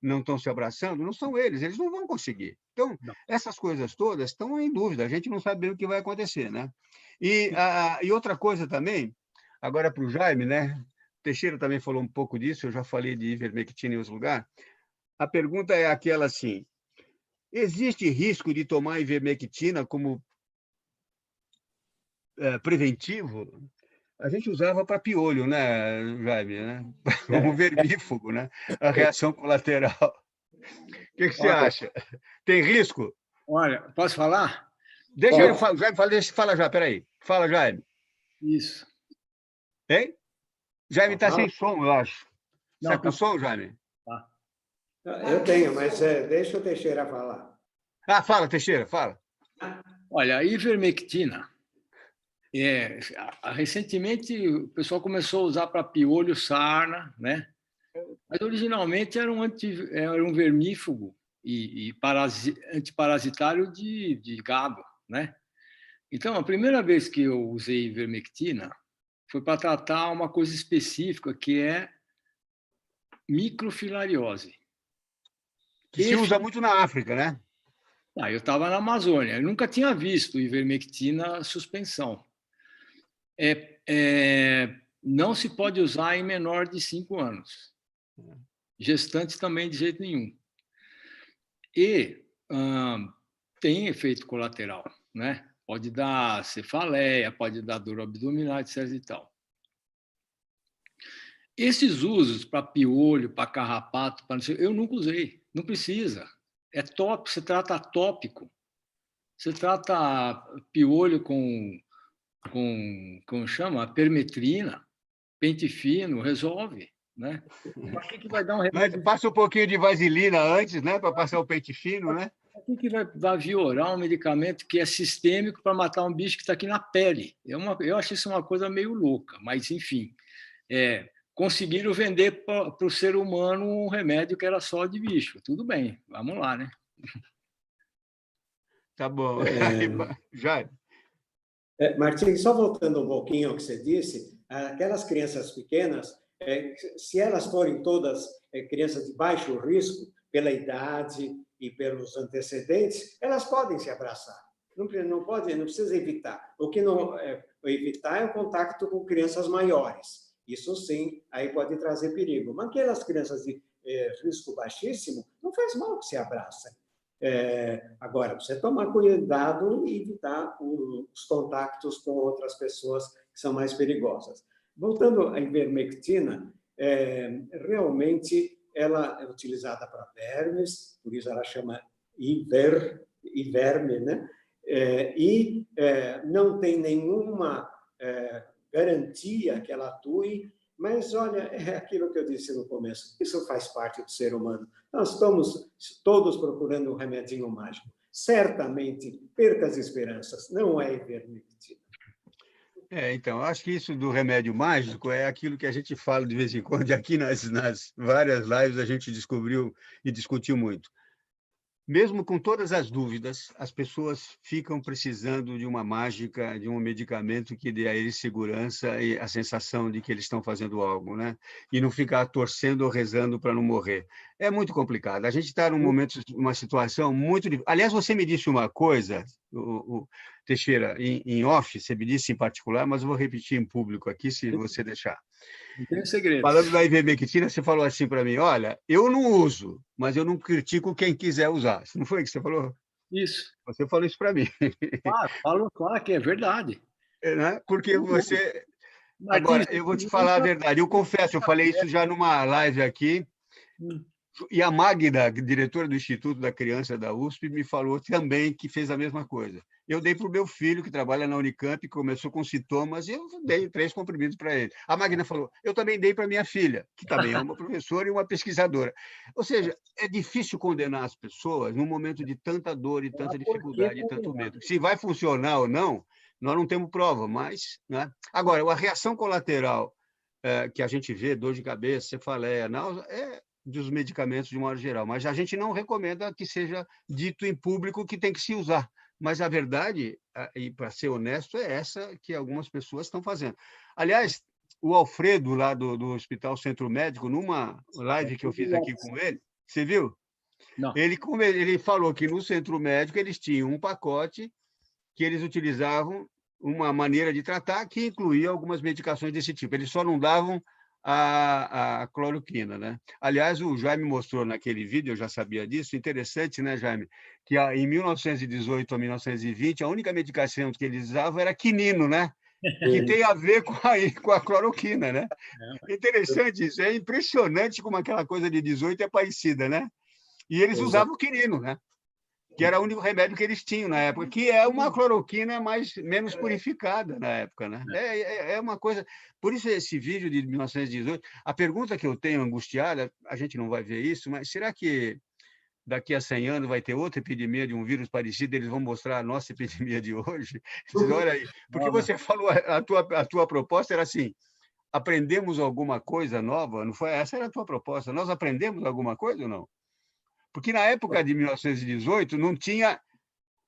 não estão se abraçando? Não são eles não vão conseguir. Então,
Não.
essas coisas todas estão em dúvida, a gente não sabe bem o que vai acontecer, né? E outra coisa também, agora para o Jaime, né? O Teixeira também falou um pouco disso, eu já falei de ivermectina em outro lugar. A pergunta é aquela assim, existe risco de tomar ivermectina como preventivo? A gente usava para piolho, né, Jaime? Né? Como vermífugo, né? A reação colateral. O que você acha? Tem risco?
Olha, posso falar?
Deixa ele falar, Jaime, fala já, peraí. Fala, Jaime.
Isso.
Hein? Jaime está sem som, eu acho.
Não,
Está com som, Jaime?
Tá.
Eu tenho, mas deixa o Teixeira falar.
Fala, Teixeira, fala.
Olha, a ivermectina, recentemente o pessoal começou a usar para piolho, sarna, né? Mas originalmente era um vermífugo e antiparasitário de gado, né? Então, a primeira vez que eu usei ivermectina foi para tratar uma coisa específica, que é microfilariose.
Que se usa muito na África, né?
Eu estava na Amazônia, eu nunca tinha visto ivermectina suspensão. Não se pode usar em menor de 5 anos. Gestantes também de jeito nenhum. E tem efeito colateral, né? Pode dar cefaleia, pode dar dor abdominal, etc. e tal. Esses usos para piolho, para carrapato, eu nunca usei. Não precisa. É tópico, você trata tópico. Você trata piolho como chama? Permetrina, pente fino, resolve, né? Para que vai dar um remédio?
Mas passa um pouquinho de vaselina antes, né? Para passar o pente fino, né?
Por que vai viorar um medicamento que é sistêmico para matar um bicho que está aqui na pele? Eu acho isso uma coisa meio louca, mas, enfim, conseguiram vender para o ser humano um remédio que era só de bicho. Tudo bem, vamos lá, né?
Tá bom. Já.
Martins, só voltando um pouquinho ao que você disse, aquelas crianças pequenas, se elas forem todas crianças de baixo risco, pela idade e pelos antecedentes, elas podem se abraçar. Não precisa evitar. O que não evitar é o contato com crianças maiores. Isso sim, aí pode trazer perigo. Mas aquelas crianças de risco baixíssimo, não faz mal que se abracem. Agora, você tomar cuidado e evitar os contactos com outras pessoas que são mais perigosas. Voltando à ivermectina, realmente ela é utilizada para vermes, por isso ela chama iverme, né? E não tem nenhuma garantia que ela atue, mas, olha, é aquilo que eu disse no começo, isso faz parte do ser humano. Nós estamos todos procurando um remedinho mágico. Certamente, perca as esperanças, não é ivermectina.
Então, acho que isso do remédio mágico é aquilo que a gente fala de vez em quando, e aqui nas várias lives a gente descobriu e discutiu muito. Mesmo com todas as dúvidas, as pessoas ficam precisando de uma mágica, de um medicamento que dê a eles segurança e a sensação de que eles estão fazendo algo, né? E não ficar torcendo ou rezando para não morrer. É muito complicado. A gente está num momento, uma situação muito difícil. Aliás, você me disse uma coisa, o Teixeira, em off, você me disse em particular, mas eu vou repetir em público aqui, se você deixar.
Não tem segredo.
Falando da ivermectina, você falou assim para mim, olha, eu não uso, mas eu não critico quem quiser usar. Não foi o que você falou?
Isso.
Você falou isso para mim.
Claro que é verdade.
Né? Porque você...
Mas
Agora, eu vou te falar a verdade. Eu confesso, eu falei isso já numa live aqui, e a Magda, diretora do Instituto da Criança da USP, me falou também que fez a mesma coisa. Eu dei para o meu filho, que trabalha na Unicamp, que começou com sintomas, e eu dei 3 comprimidos para ele. A Magda falou, eu também dei para minha filha, que também é uma professora e uma pesquisadora. Ou seja, é difícil condenar as pessoas num momento de tanta dor e tanta dificuldade e tanto medo. Se vai funcionar ou não, nós não temos prova, mas... Né? Agora, a reação colateral que a gente vê, dor de cabeça, cefaleia, náusea, dos medicamentos de uma modo geral, mas a gente não recomenda que seja dito em público que tem que se usar. Mas a verdade, e para ser honesto, é essa que algumas pessoas estão fazendo. Aliás, o Alfredo, lá do Hospital Centro Médico, numa live que eu fiz aqui com ele, você viu?
Não.
Ele falou que no Centro Médico eles tinham um pacote que eles utilizavam uma maneira de tratar que incluía algumas medicações desse tipo. Eles só não davam a cloroquina, né? Aliás, o Jaime mostrou naquele vídeo, eu já sabia disso, interessante, né, Jaime? Que em 1918 a 1920, a única medicação que eles usavam era quinino, né? Que tem a ver com a cloroquina, né? Interessante isso, é impressionante como aquela coisa de 18 é parecida, né? E eles usavam o quinino, né? Que era o único remédio que eles tinham na época, que é uma cloroquina menos purificada na época, né? É uma coisa... Por isso, esse vídeo de 1918, a pergunta que eu tenho angustiada, a gente não vai ver isso, mas será que daqui a 100 anos vai ter outra epidemia de um vírus parecido, eles vão mostrar a nossa epidemia de hoje? Olha aí, porque você falou, a tua proposta era assim, aprendemos alguma coisa nova, não foi? Essa era a tua proposta, nós aprendemos alguma coisa ou não? Porque na época de 1918 não tinha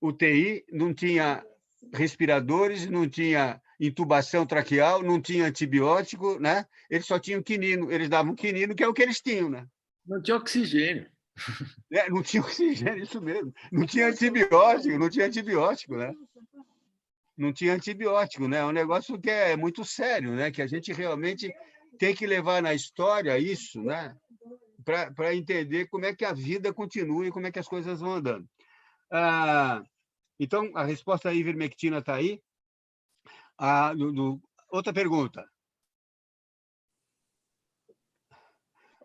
UTI, não tinha respiradores, não tinha intubação traqueal, não tinha antibiótico, né? Eles só tinham quinino, eles davam quinino, que é o que eles tinham, né?
Não tinha oxigênio.
Não tinha oxigênio, isso mesmo. Não tinha antibiótico, né? Não tinha antibiótico, né? É um negócio que é muito sério, né? Que a gente realmente tem que levar na história isso, né? Para entender como é que a vida continua e como é que as coisas vão andando. Então, a resposta à ivermectina está aí. Outra pergunta.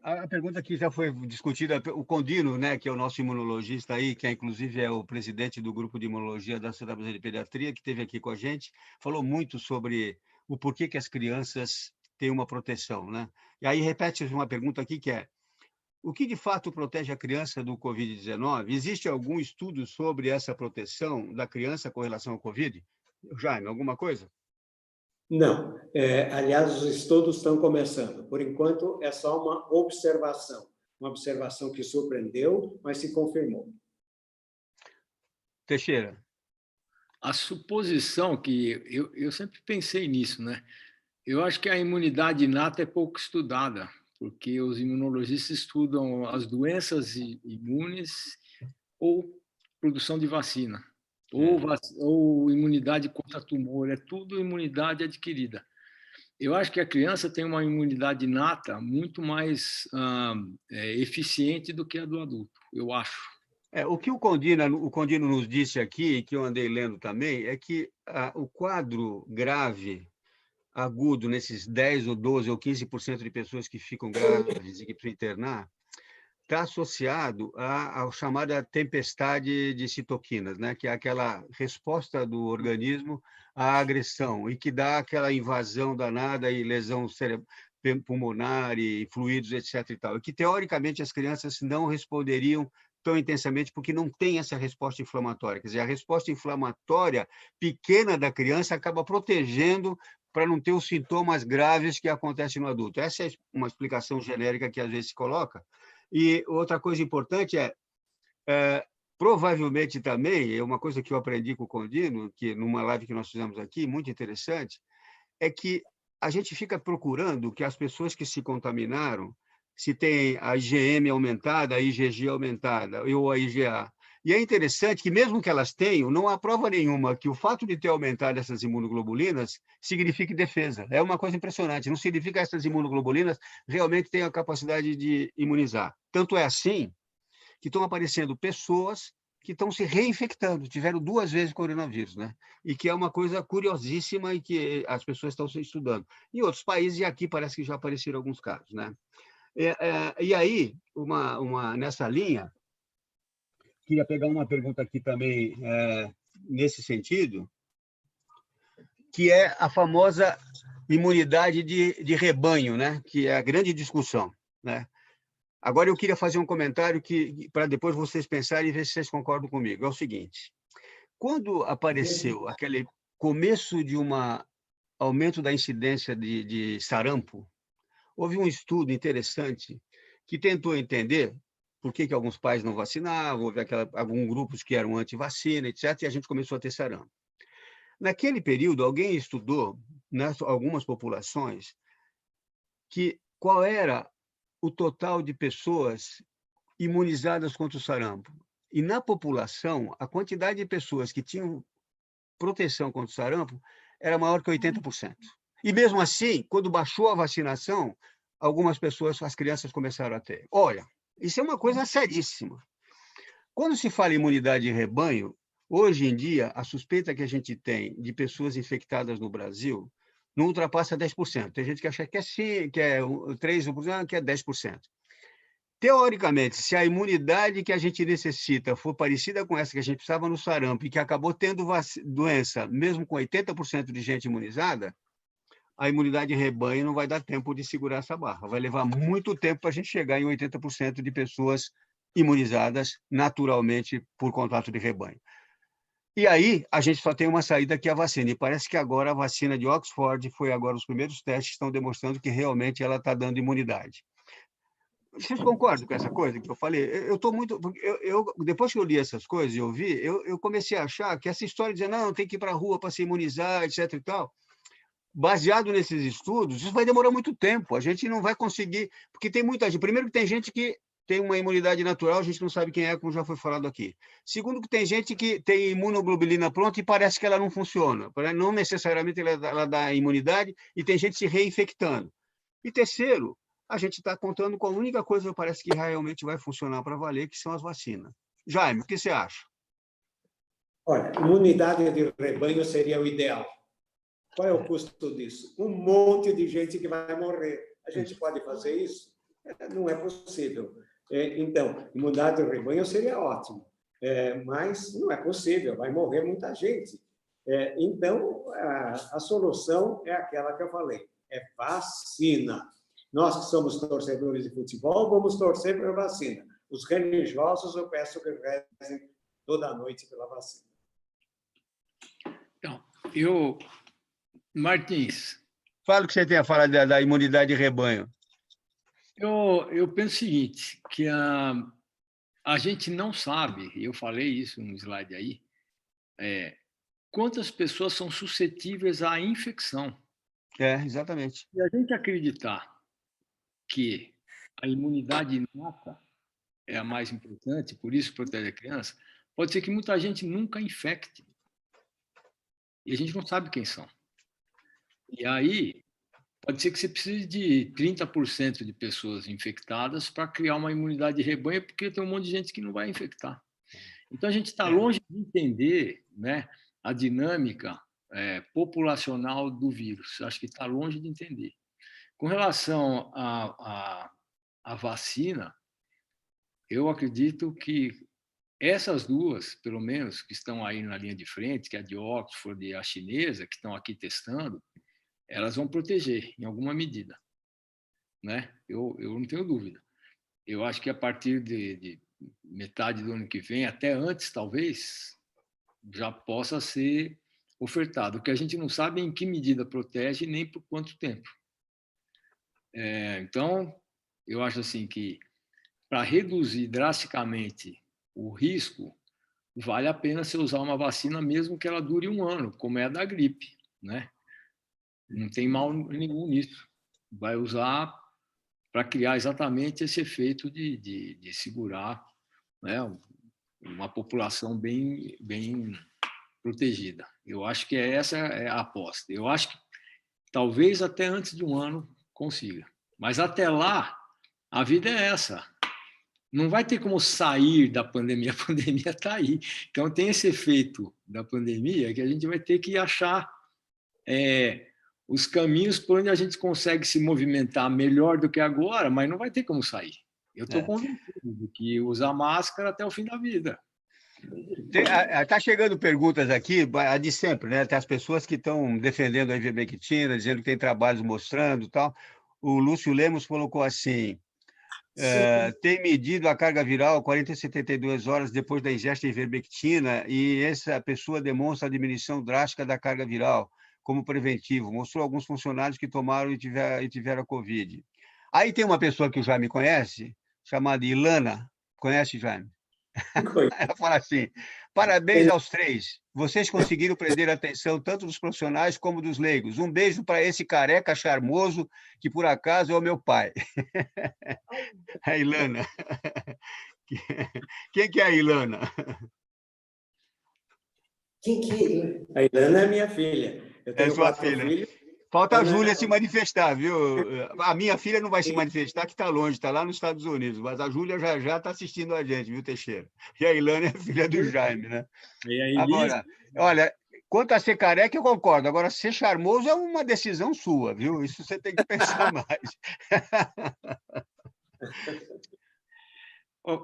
A pergunta que já foi discutida, o Condino, né, que é o nosso imunologista aí, que inclusive é o presidente do grupo de imunologia da Sociedade Brasileira de Pediatria, que esteve aqui com a gente, falou muito sobre o porquê que as crianças têm uma proteção, né? E aí repete uma pergunta aqui que é: o que de fato protege a criança do Covid-19? Existe algum estudo sobre essa proteção da criança com relação ao Covid? Jaime, alguma coisa?
Não. Aliás, os estudos estão começando. Por enquanto, é só uma observação que surpreendeu, mas se confirmou.
Teixeira.
A suposição que eu sempre pensei nisso, né? Eu acho que a imunidade inata é pouco estudada, porque os imunologistas estudam as doenças imunes ou produção de vacina, ou imunidade contra tumor, é tudo imunidade adquirida. Eu acho que a criança tem uma imunidade inata muito mais eficiente do que a do adulto, eu acho.
O que o Condino nos disse aqui, que eu andei lendo também, é que o quadro grave, agudo, nesses 10 ou 12 ou 15% de pessoas que ficam graves e que precisam internar, está associado à chamada tempestade de citoquinas, né? Que é aquela resposta do organismo à agressão e que dá aquela invasão danada e lesão pulmonar e fluidos, etc. E tal. E que, teoricamente, as crianças não responderiam tão intensamente porque não tem essa resposta inflamatória. Quer dizer, a resposta inflamatória pequena da criança acaba protegendo para não ter os sintomas graves que acontecem no adulto. Essa é uma explicação genérica que às vezes se coloca. E outra coisa importante provavelmente também, é uma coisa que eu aprendi com o Condino, que numa live que nós fizemos aqui, muito interessante, é que a gente fica procurando que as pessoas que se contaminaram, se tem a IgM aumentada, a IgG aumentada, ou a IgA. E é interessante que, mesmo que elas tenham, não há prova nenhuma que o fato de ter aumentado essas imunoglobulinas signifique defesa. É uma coisa impressionante. Não significa que essas imunoglobulinas realmente têm a capacidade de imunizar. Tanto é assim que estão aparecendo pessoas que estão se reinfectando, tiveram 2 vezes coronavírus, né? E que é uma coisa curiosíssima e que as pessoas estão se estudando. Em outros países, e aqui parece que já apareceram alguns casos, né? E aí, nessa linha, queria pegar uma pergunta aqui também nesse sentido, que é a famosa imunidade de rebanho, né? Que é a grande discussão, né? Agora, eu queria fazer um comentário para depois vocês pensarem e ver se vocês concordam comigo. É o seguinte, quando apareceu aquele começo de um aumento da incidência de sarampo, houve um estudo interessante que tentou entender por que alguns pais não vacinavam, houve alguns grupos que eram anti-vacina, etc., e a gente começou a ter sarampo. Naquele período, alguém estudou, nas algumas populações, qual era o total de pessoas imunizadas contra o sarampo. E na população, a quantidade de pessoas que tinham proteção contra o sarampo era maior que 80%. E mesmo assim, quando baixou a vacinação, algumas pessoas, as crianças começaram a ter. Olha, isso é uma coisa seríssima. Quando se fala em imunidade de rebanho, hoje em dia, a suspeita que a gente tem de pessoas infectadas no Brasil não ultrapassa 10%. Tem gente que acha que é 5%, que é 3%, que é 10%. Teoricamente, se a imunidade que a gente necessita for parecida com essa que a gente precisava no sarampo e que acabou tendo doença, mesmo com 80% de gente imunizada, a imunidade de rebanho não vai dar tempo de segurar essa barra. Vai levar muito tempo para a gente chegar em 80% de pessoas imunizadas naturalmente por contato de rebanho. E aí, a gente só tem uma saída, que é a vacina. E parece que agora a vacina de Oxford foi agora os primeiros testes que estão demonstrando que realmente ela está dando imunidade. Vocês concordam com essa coisa que eu falei? Eu estou muito... depois que eu li essas coisas e ouvi, eu comecei a achar que essa história de dizer, não, tem que ir para a rua para se imunizar, etc. e tal, baseado nesses estudos, isso vai demorar muito tempo. A gente não vai conseguir... Porque tem muita gente... Primeiro que tem gente que tem uma imunidade natural, a gente não sabe quem é, como já foi falado aqui. Segundo que tem gente que tem imunoglobulina pronta e parece que ela não funciona. Não necessariamente ela dá imunidade e tem gente se reinfectando. E terceiro, a gente está contando com a única coisa que parece que realmente vai funcionar para valer, que são as vacinas. Jaime, o que você acha?
Olha, imunidade de rebanho seria o ideal. Qual é o custo disso? Um monte de gente que vai morrer. A gente pode fazer isso? Não é possível. Então, imunidade de rebanho seria ótimo, mas não é possível, vai morrer muita gente. Então, a solução é aquela que eu falei, é vacina. Nós que somos torcedores de futebol, vamos torcer pela vacina. Os religiosos, eu peço que rezem toda a noite pela vacina.
Então, Martins,
Fala o que você tem a falar da imunidade de rebanho.
eu penso o seguinte, que a gente não sabe, e eu falei isso no slide aí, quantas pessoas são suscetíveis à infecção.
Exatamente.
Se a gente acreditar que a imunidade inata é a mais importante, por isso protege a criança, pode ser que muita gente nunca infecte. E a gente não sabe quem são. E aí, pode ser que você precise de 30% de pessoas infectadas para criar uma imunidade de rebanho, porque tem um monte de gente que não vai infectar. Então, a gente está longe de entender, né, a dinâmica populacional do vírus. Acho que está longe de entender. Com relação à vacina, eu acredito que essas duas, pelo menos, que estão aí na linha de frente, que é a de Oxford e a chinesa, que estão aqui testando, elas vão proteger, em alguma medida. Né? Eu não tenho dúvida. Eu acho que a partir de metade do ano que vem, até antes, talvez, já possa ser ofertado. O que a gente não sabe é em que medida protege, nem por quanto tempo. Então, eu acho assim que, para reduzir drasticamente o risco, vale a pena você usar uma vacina, mesmo que ela dure 1 ano, como é a da gripe. Né? Não tem mal nenhum nisso. Vai usar para criar exatamente esse efeito de segurar, né, uma população bem protegida. Eu acho que essa é a aposta. Eu acho que talvez até antes de 1 ano consiga. Mas até lá, a vida é essa. Não vai ter como sair da pandemia. A pandemia está aí. Então, tem esse efeito da pandemia que a gente vai ter que achar os caminhos por onde a gente consegue se movimentar melhor do que agora, mas não vai ter como sair. Eu estou convencido de que usar máscara até o fim da vida.
Está chegando perguntas aqui, a de sempre, né? Tem as pessoas que estão defendendo a ivermectina, dizendo que tem trabalhos mostrando e tal. O Lúcio Lemos colocou assim: tem medido a carga viral 40 a 72 horas depois da ingesta de ivermectina e essa pessoa demonstra a diminuição drástica da carga viral como preventivo. Mostrou alguns funcionários que tomaram e tiveram a Covid. Aí tem uma pessoa que o Jaime conhece, chamada Ilana. Conhece, Jaime? Ela fala assim: parabéns aos 3. Vocês conseguiram prender a atenção tanto dos profissionais como dos leigos. Um beijo para esse careca charmoso que, por acaso, é o meu pai. A Ilana. Quem que é a Ilana?
Quem que
A Ilana é minha filha. Eu tenho
sua
4
filha.
filhos.
Falta a Júlia se manifestar, viu? A minha filha não vai se manifestar, que está longe, está lá nos Estados Unidos, mas a Júlia já está assistindo a gente, viu, Teixeira? E a Ilana é filha do Jaime, né?
E a Elisa...
Agora, olha, quanto a ser careca, eu concordo. Agora, ser charmoso é uma decisão sua, viu? Isso você tem que pensar mais.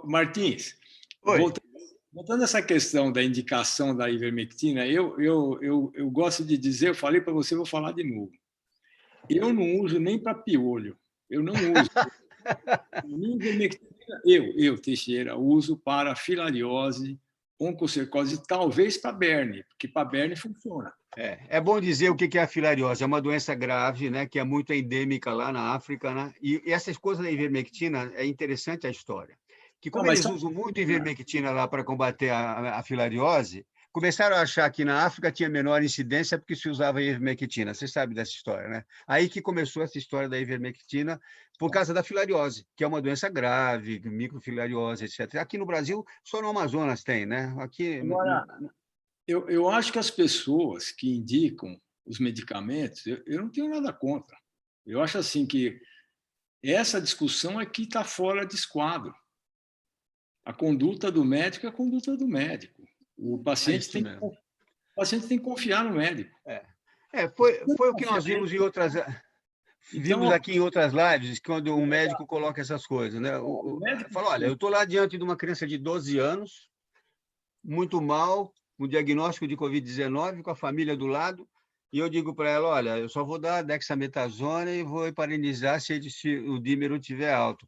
Martins,
Oi.
voltando a essa questão da indicação da ivermectina, eu gosto de dizer, eu falei para você, vou falar de novo. Eu não uso nem para piolho. Eu não uso. Eu, Teixeira, uso para filariose, oncocercose, talvez para Berne, porque para Berne funciona.
É bom dizer o que é a filariose. É uma doença grave, né, que é muito endêmica lá na África, né? E essas coisas da ivermectina, é interessante a história. Que como eles usam muito ivermectina lá para combater a filariose, começaram a achar que na África tinha menor incidência porque se usava ivermectina. Você sabe dessa história, né? Aí que começou essa história da ivermectina por causa da filariose, que é uma doença grave, microfilariose, etc. Aqui no Brasil, só no Amazonas tem, né? Aqui...
Agora, eu acho que as pessoas que indicam os medicamentos, eu não tenho nada contra. Eu acho assim que essa discussão é que está fora de esquadro. A conduta do médico é a conduta do médico. O paciente tem que confiar no médico.
Foi o que nós vimos em outras... Vimos aqui em outras lives, quando um médico coloca essas coisas, né? O médico fala: olha, eu estou lá diante de uma criança de 12 anos, muito mal, com diagnóstico de Covid-19, com a família do lado, E eu digo para ela, olha, eu só vou dar dexametasona e vou heparinizar se o dímero estiver alto.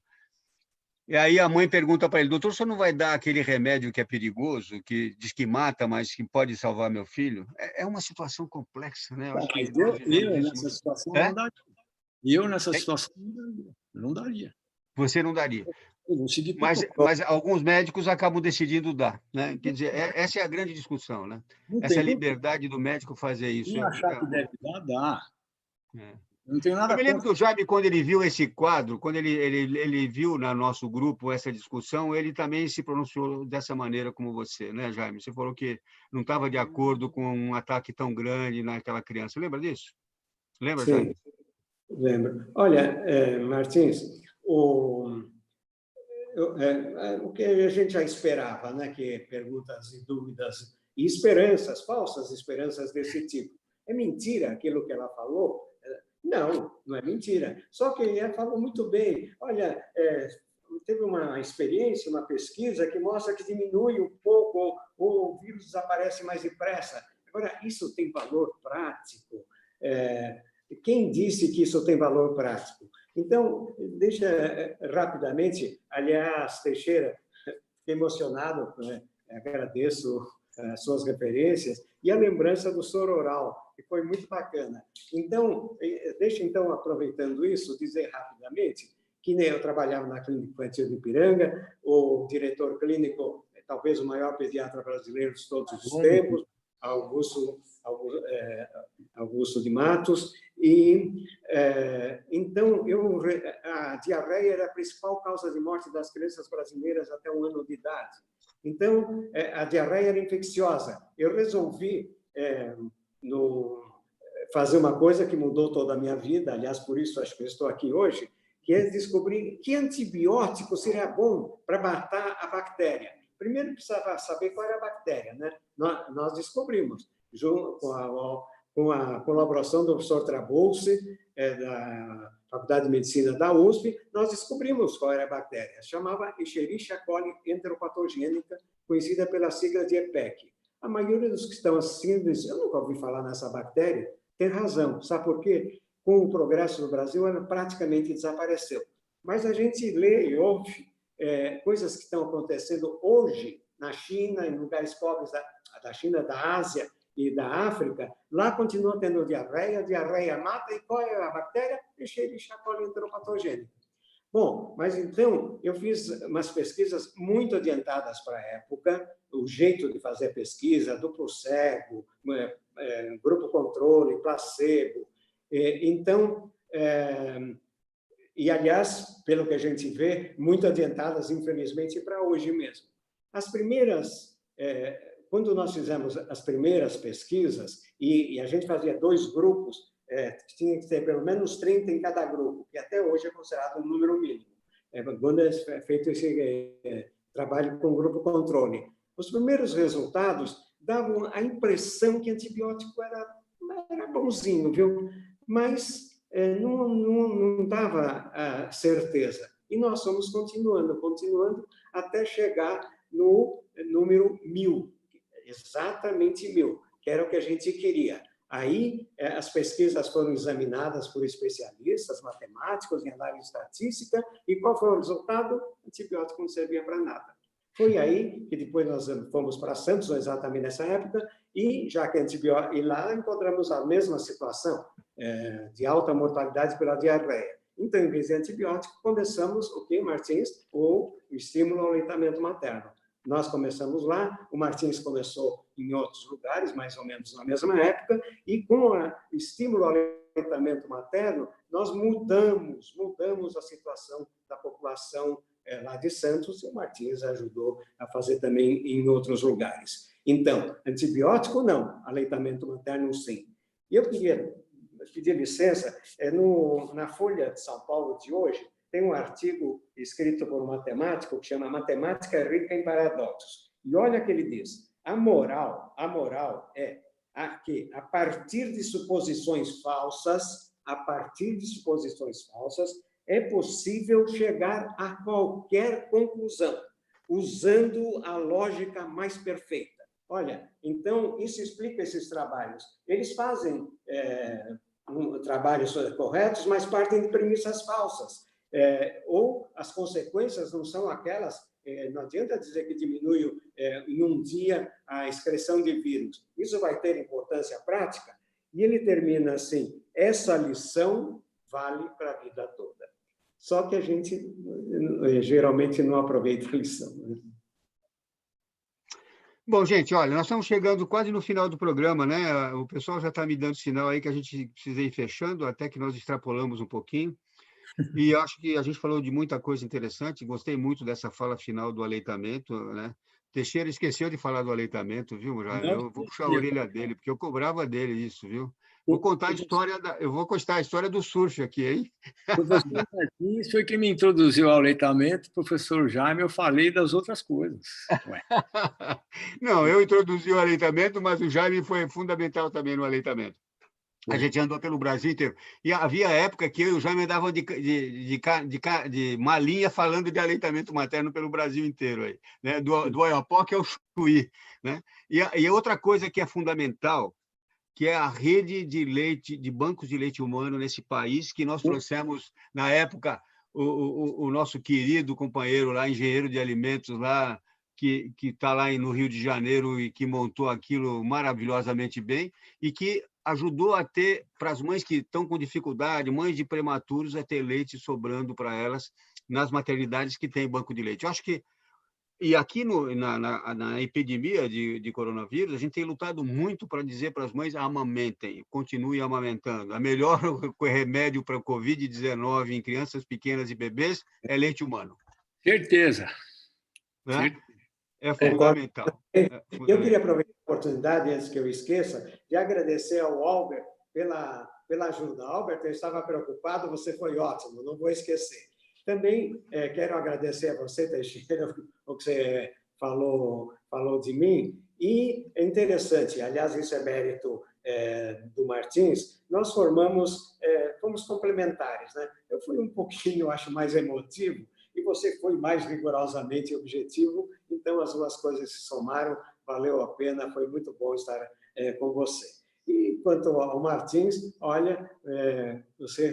E aí a mãe pergunta para ele, doutor, o senhor não vai dar aquele remédio que é perigoso, que diz que mata, mas que pode salvar meu filho? É uma situação complexa, né? Eu acho que
Mas
nós vivemos isso
nessa
muito.
situação,
É?
não daria. Eu, nessa situação, não daria.
Você não daria.
Eu vou seguir
Mas,
protocolo.
mas alguns médicos acabam decidindo dar, né? Quer dizer, essa é a grande discussão, né?
Não
Essa
tem
liberdade do médico fazer isso.
quem achar que deve dar, dá.
É.
Eu não tenho
Eu
nada
me lembro
contra.
que o Jaime, quando ele viu esse quadro, quando ele viu no nosso grupo essa discussão, ele também se pronunciou dessa maneira como você, né, Jaime? Você falou que não estava de acordo com um ataque tão grande naquela criança. Lembra disso? Lembra,
Sim,
Jaime?
lembro. Olha, Martins, o que a gente já esperava, né? Que perguntas e dúvidas e esperanças, falsas esperanças desse tipo. É mentira aquilo que ela falou? Não, não é mentira. Só que ela falou muito bem. Olha, teve uma experiência, uma pesquisa que mostra que diminui um pouco, ou o vírus desaparece mais depressa. Agora, isso tem valor prático? Quem disse que isso tem valor prático? Então, deixa rapidamente, aliás, Teixeira, fiquei emocionado, né? Agradeço as suas referências e a lembrança do soro oral, que foi muito bacana. Então, deixa, então, aproveitando isso, dizer rapidamente que eu trabalhava na Clínica Infantil de Ipiranga, o diretor clínico, talvez o maior pediatra brasileiro de todos os tempos, Augusto de Matos, e então a diarreia era a principal causa de morte das crianças brasileiras até 1 ano de idade. Então, a diarreia era infecciosa. Eu resolvi fazer uma coisa que mudou toda a minha vida, aliás, por isso acho que eu estou aqui hoje, que é descobrir que antibiótico seria bom para matar a bactéria. Primeiro precisava saber qual era a bactéria, né? Nós descobrimos, junto com a colaboração do professor Trabulsi, da Faculdade de Medicina da USP, nós descobrimos qual era a bactéria. Chamava Escherichia coli enteropatogênica, conhecida pela sigla de EPEC. A maioria dos que estão assistindo diz, eu nunca ouvi falar nessa bactéria. Tem razão. Sabe por quê? Com o progresso no Brasil, ela praticamente desapareceu. Mas a gente lê e ouve coisas que estão acontecendo hoje na China, em lugares pobres da China, da Ásia e da África. Lá continua tendo diarreia mata. E qual é a bactéria? Escherichia coli enteropatogênica. Bom, mas então eu fiz umas pesquisas muito adiantadas para a época, o jeito de fazer pesquisa, duplo cego, grupo controle, placebo. Então, e aliás, pelo que a gente vê, muito adiantadas, infelizmente, para hoje mesmo. As primeiras, quando nós fizemos as primeiras pesquisas, e a gente fazia 2 grupos, tinha que ter pelo menos 30 em cada grupo, que até hoje é considerado um número mínimo, quando é feito esse trabalho com grupo controle. Os primeiros resultados davam a impressão que antibiótico era bonzinho, viu? Mas não dava a certeza. E nós fomos continuando, até chegar no número 1000, exatamente 1000, que era o que a gente queria. Aí, as pesquisas foram examinadas por especialistas, matemáticos, em análise estatística, e qual foi o resultado? O antibiótico não servia para nada. Foi aí que depois nós fomos para Santos, exatamente nessa época, e já que e lá encontramos a mesma situação, de alta mortalidade pela diarreia. Então, em vez de antibiótico, começamos o que, Martins? O estímulo ao aleitamento materno. Nós começamos lá, o Martins começou em outros lugares, mais ou menos na mesma época, e com o estímulo ao aleitamento materno, nós mudamos a situação da população lá de Santos, e o Martins ajudou a fazer também em outros lugares. Então, antibiótico não, aleitamento materno sim. E eu queria pedir licença, na Folha de São Paulo de hoje, tem um artigo escrito por um matemático que chama Matemática Rica em Paradoxos. E olha o que ele diz. A moral é que, a partir de suposições falsas, é possível chegar a qualquer conclusão, usando a lógica mais perfeita. Olha, então, isso explica esses trabalhos. Eles fazem trabalhos corretos, mas partem de premissas falsas. Ou as consequências não são aquelas. Não adianta dizer que diminui em um dia a excreção de vírus. Isso vai ter importância prática? E ele termina assim: essa lição vale para a vida toda. Só que a gente geralmente não aproveita a lição, né?
Bom, gente, olha, nós estamos chegando quase no final do programa, né? O pessoal já está me dando sinal aí que a gente precisa ir fechando, até que nós extrapolamos um pouquinho. E acho que a gente falou de muita coisa interessante. Gostei muito dessa fala final do aleitamento, né? Teixeira esqueceu de falar do aleitamento, viu, Jaime? Eu vou puxar a orelha dele, porque eu cobrava dele isso, viu? Vou contar a história do surf aqui, hein?
O professor Martins foi quem me introduziu ao aleitamento, professor Jaime, eu falei das outras coisas. Ué.
Não, eu introduzi o aleitamento, mas o Jaime foi fundamental também no aleitamento. A gente andou pelo Brasil inteiro. E havia época que eu e o Jaime andavam de malinha falando de aleitamento materno pelo Brasil inteiro, aí, né? Do Oiapoque ao Chuí, né? E outra coisa que é fundamental, que é a rede de leite, de bancos de leite humano nesse país, que nós trouxemos, na época, o nosso querido companheiro lá, engenheiro de alimentos, lá, que está lá no Rio de Janeiro e que montou aquilo maravilhosamente bem, e que ajudou a ter, para as mães que estão com dificuldade, mães de prematuros, a ter leite sobrando para elas nas maternidades que têm banco de leite. Eu acho que, e aqui na epidemia de coronavírus, a gente tem lutado muito para dizer para as mães: amamentem, continuem amamentando. A melhor remédio para a Covid-19 em crianças pequenas e bebês é leite humano.
Certeza.
Né?
Certeza.
É fundamental.
Eu queria aproveitar a oportunidade, antes que eu esqueça, de agradecer ao Albert pela ajuda. Albert, eu estava preocupado, você foi ótimo, não vou esquecer. Também quero agradecer a você, Teixeira, o que você falou de mim. E é interessante, aliás, isso é mérito do Martins, nós fomos complementares, né? Eu fui um pouquinho, acho, mais emotivo, e você foi mais rigorosamente objetivo, então as duas coisas se somaram, valeu a pena, foi muito bom estar com você. E quanto ao Martins, olha, você...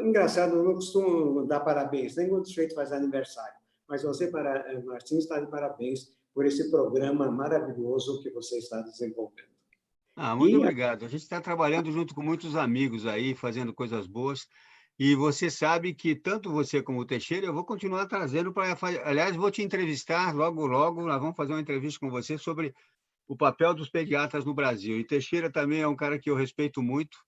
engraçado, eu não costumo dar parabéns, nem quando o sujeito faz aniversário, mas você, Martins, está de parabéns por esse programa maravilhoso que você está desenvolvendo.
Muito obrigado. A gente está trabalhando junto com muitos amigos aí, fazendo coisas boas. E você sabe que tanto você como o Teixeira, eu vou continuar trazendo para... Aliás, vou te entrevistar logo, nós vamos fazer uma entrevista com você sobre o papel dos pediatras no Brasil. E Teixeira também é um cara que eu respeito muito.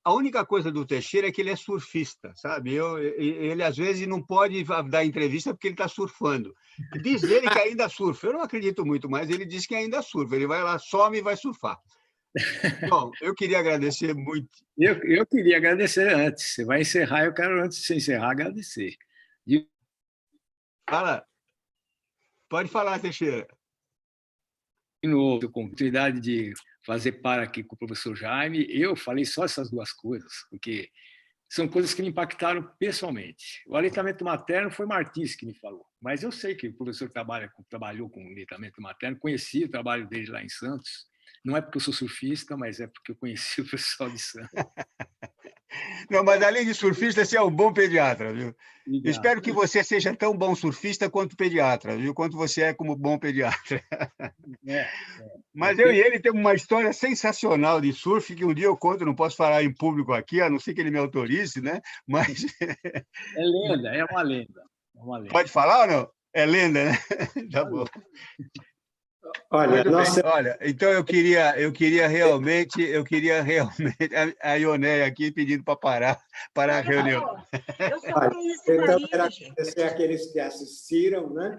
A única coisa do Teixeira é que ele é surfista, sabe? Ele, às vezes, não pode dar entrevista porque ele está surfando. Diz ele que ainda surfa. Eu não acredito muito, mas ele diz que ainda surfa. Ele vai lá, some e vai surfar. Bom, eu queria agradecer muito.
Eu queria agradecer antes. Você vai encerrar, eu quero, antes de você encerrar, agradecer.
Fala. Pode falar, Teixeira.
De novo, a oportunidade de fazer par aqui com o professor Jaime. Eu falei só essas duas coisas, porque são coisas que me impactaram pessoalmente. O aleitamento materno foi Martins que me falou, mas eu sei que o professor trabalhou com aleitamento materno, conheci o trabalho dele lá em Santos. Não é porque eu sou surfista, mas é porque eu conheci o pessoal de Santos.
Não, mas além de surfista, você é um bom pediatra, viu? Eu espero que você seja tão bom surfista quanto pediatra, viu? Quanto você é como bom pediatra. Mas eu e ele temos uma história sensacional de surf, que um dia eu conto, não posso falar em público aqui, a não ser que ele me autorize, né? Mas...
É lenda, é uma lenda.
Pode falar ou não? É lenda, né? Tá bom.
Olha,
então eu queria realmente a Ioneia aqui pedindo para parar a reunião.
Eu então quero agradecer àqueles que assistiram, né?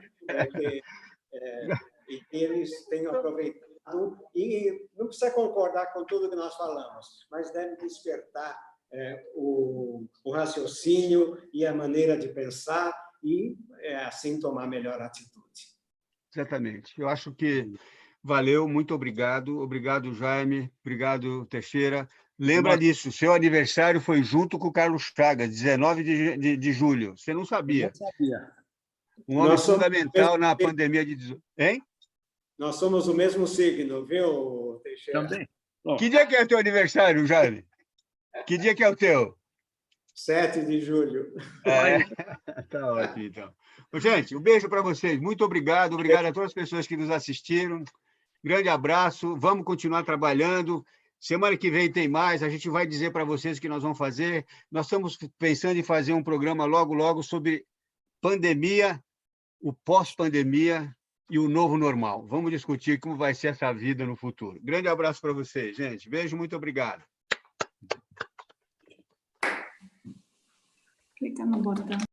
E eles tenham aproveitado, e não precisa concordar com tudo que nós falamos, mas deve despertar o raciocínio e a maneira de pensar e assim tomar melhor atitude.
Exatamente. Eu acho que valeu, muito obrigado. Obrigado, Jaime. Obrigado, Teixeira. Lembra disso, seu aniversário foi junto com o Carlos Chagas, 19 de julho. Você não sabia?
Eu não sabia.
Um homem fundamental na pandemia de... Hein?
Nós somos o mesmo signo, viu, Teixeira?
Também.
Que dia que é o teu aniversário, Jaime? Que dia que é o teu?
7 de julho.
É, tá ótimo, então. Gente, um beijo para vocês. Muito obrigado. Obrigado a todas as pessoas que nos assistiram. Grande abraço. Vamos continuar trabalhando. Semana que vem tem mais. A gente vai dizer para vocês o que nós vamos fazer. Nós estamos pensando em fazer um programa logo, logo sobre pandemia, o pós-pandemia e o novo normal. Vamos discutir como vai ser essa vida no futuro. Grande abraço para vocês, gente. Beijo, muito obrigado.
Clica no botão.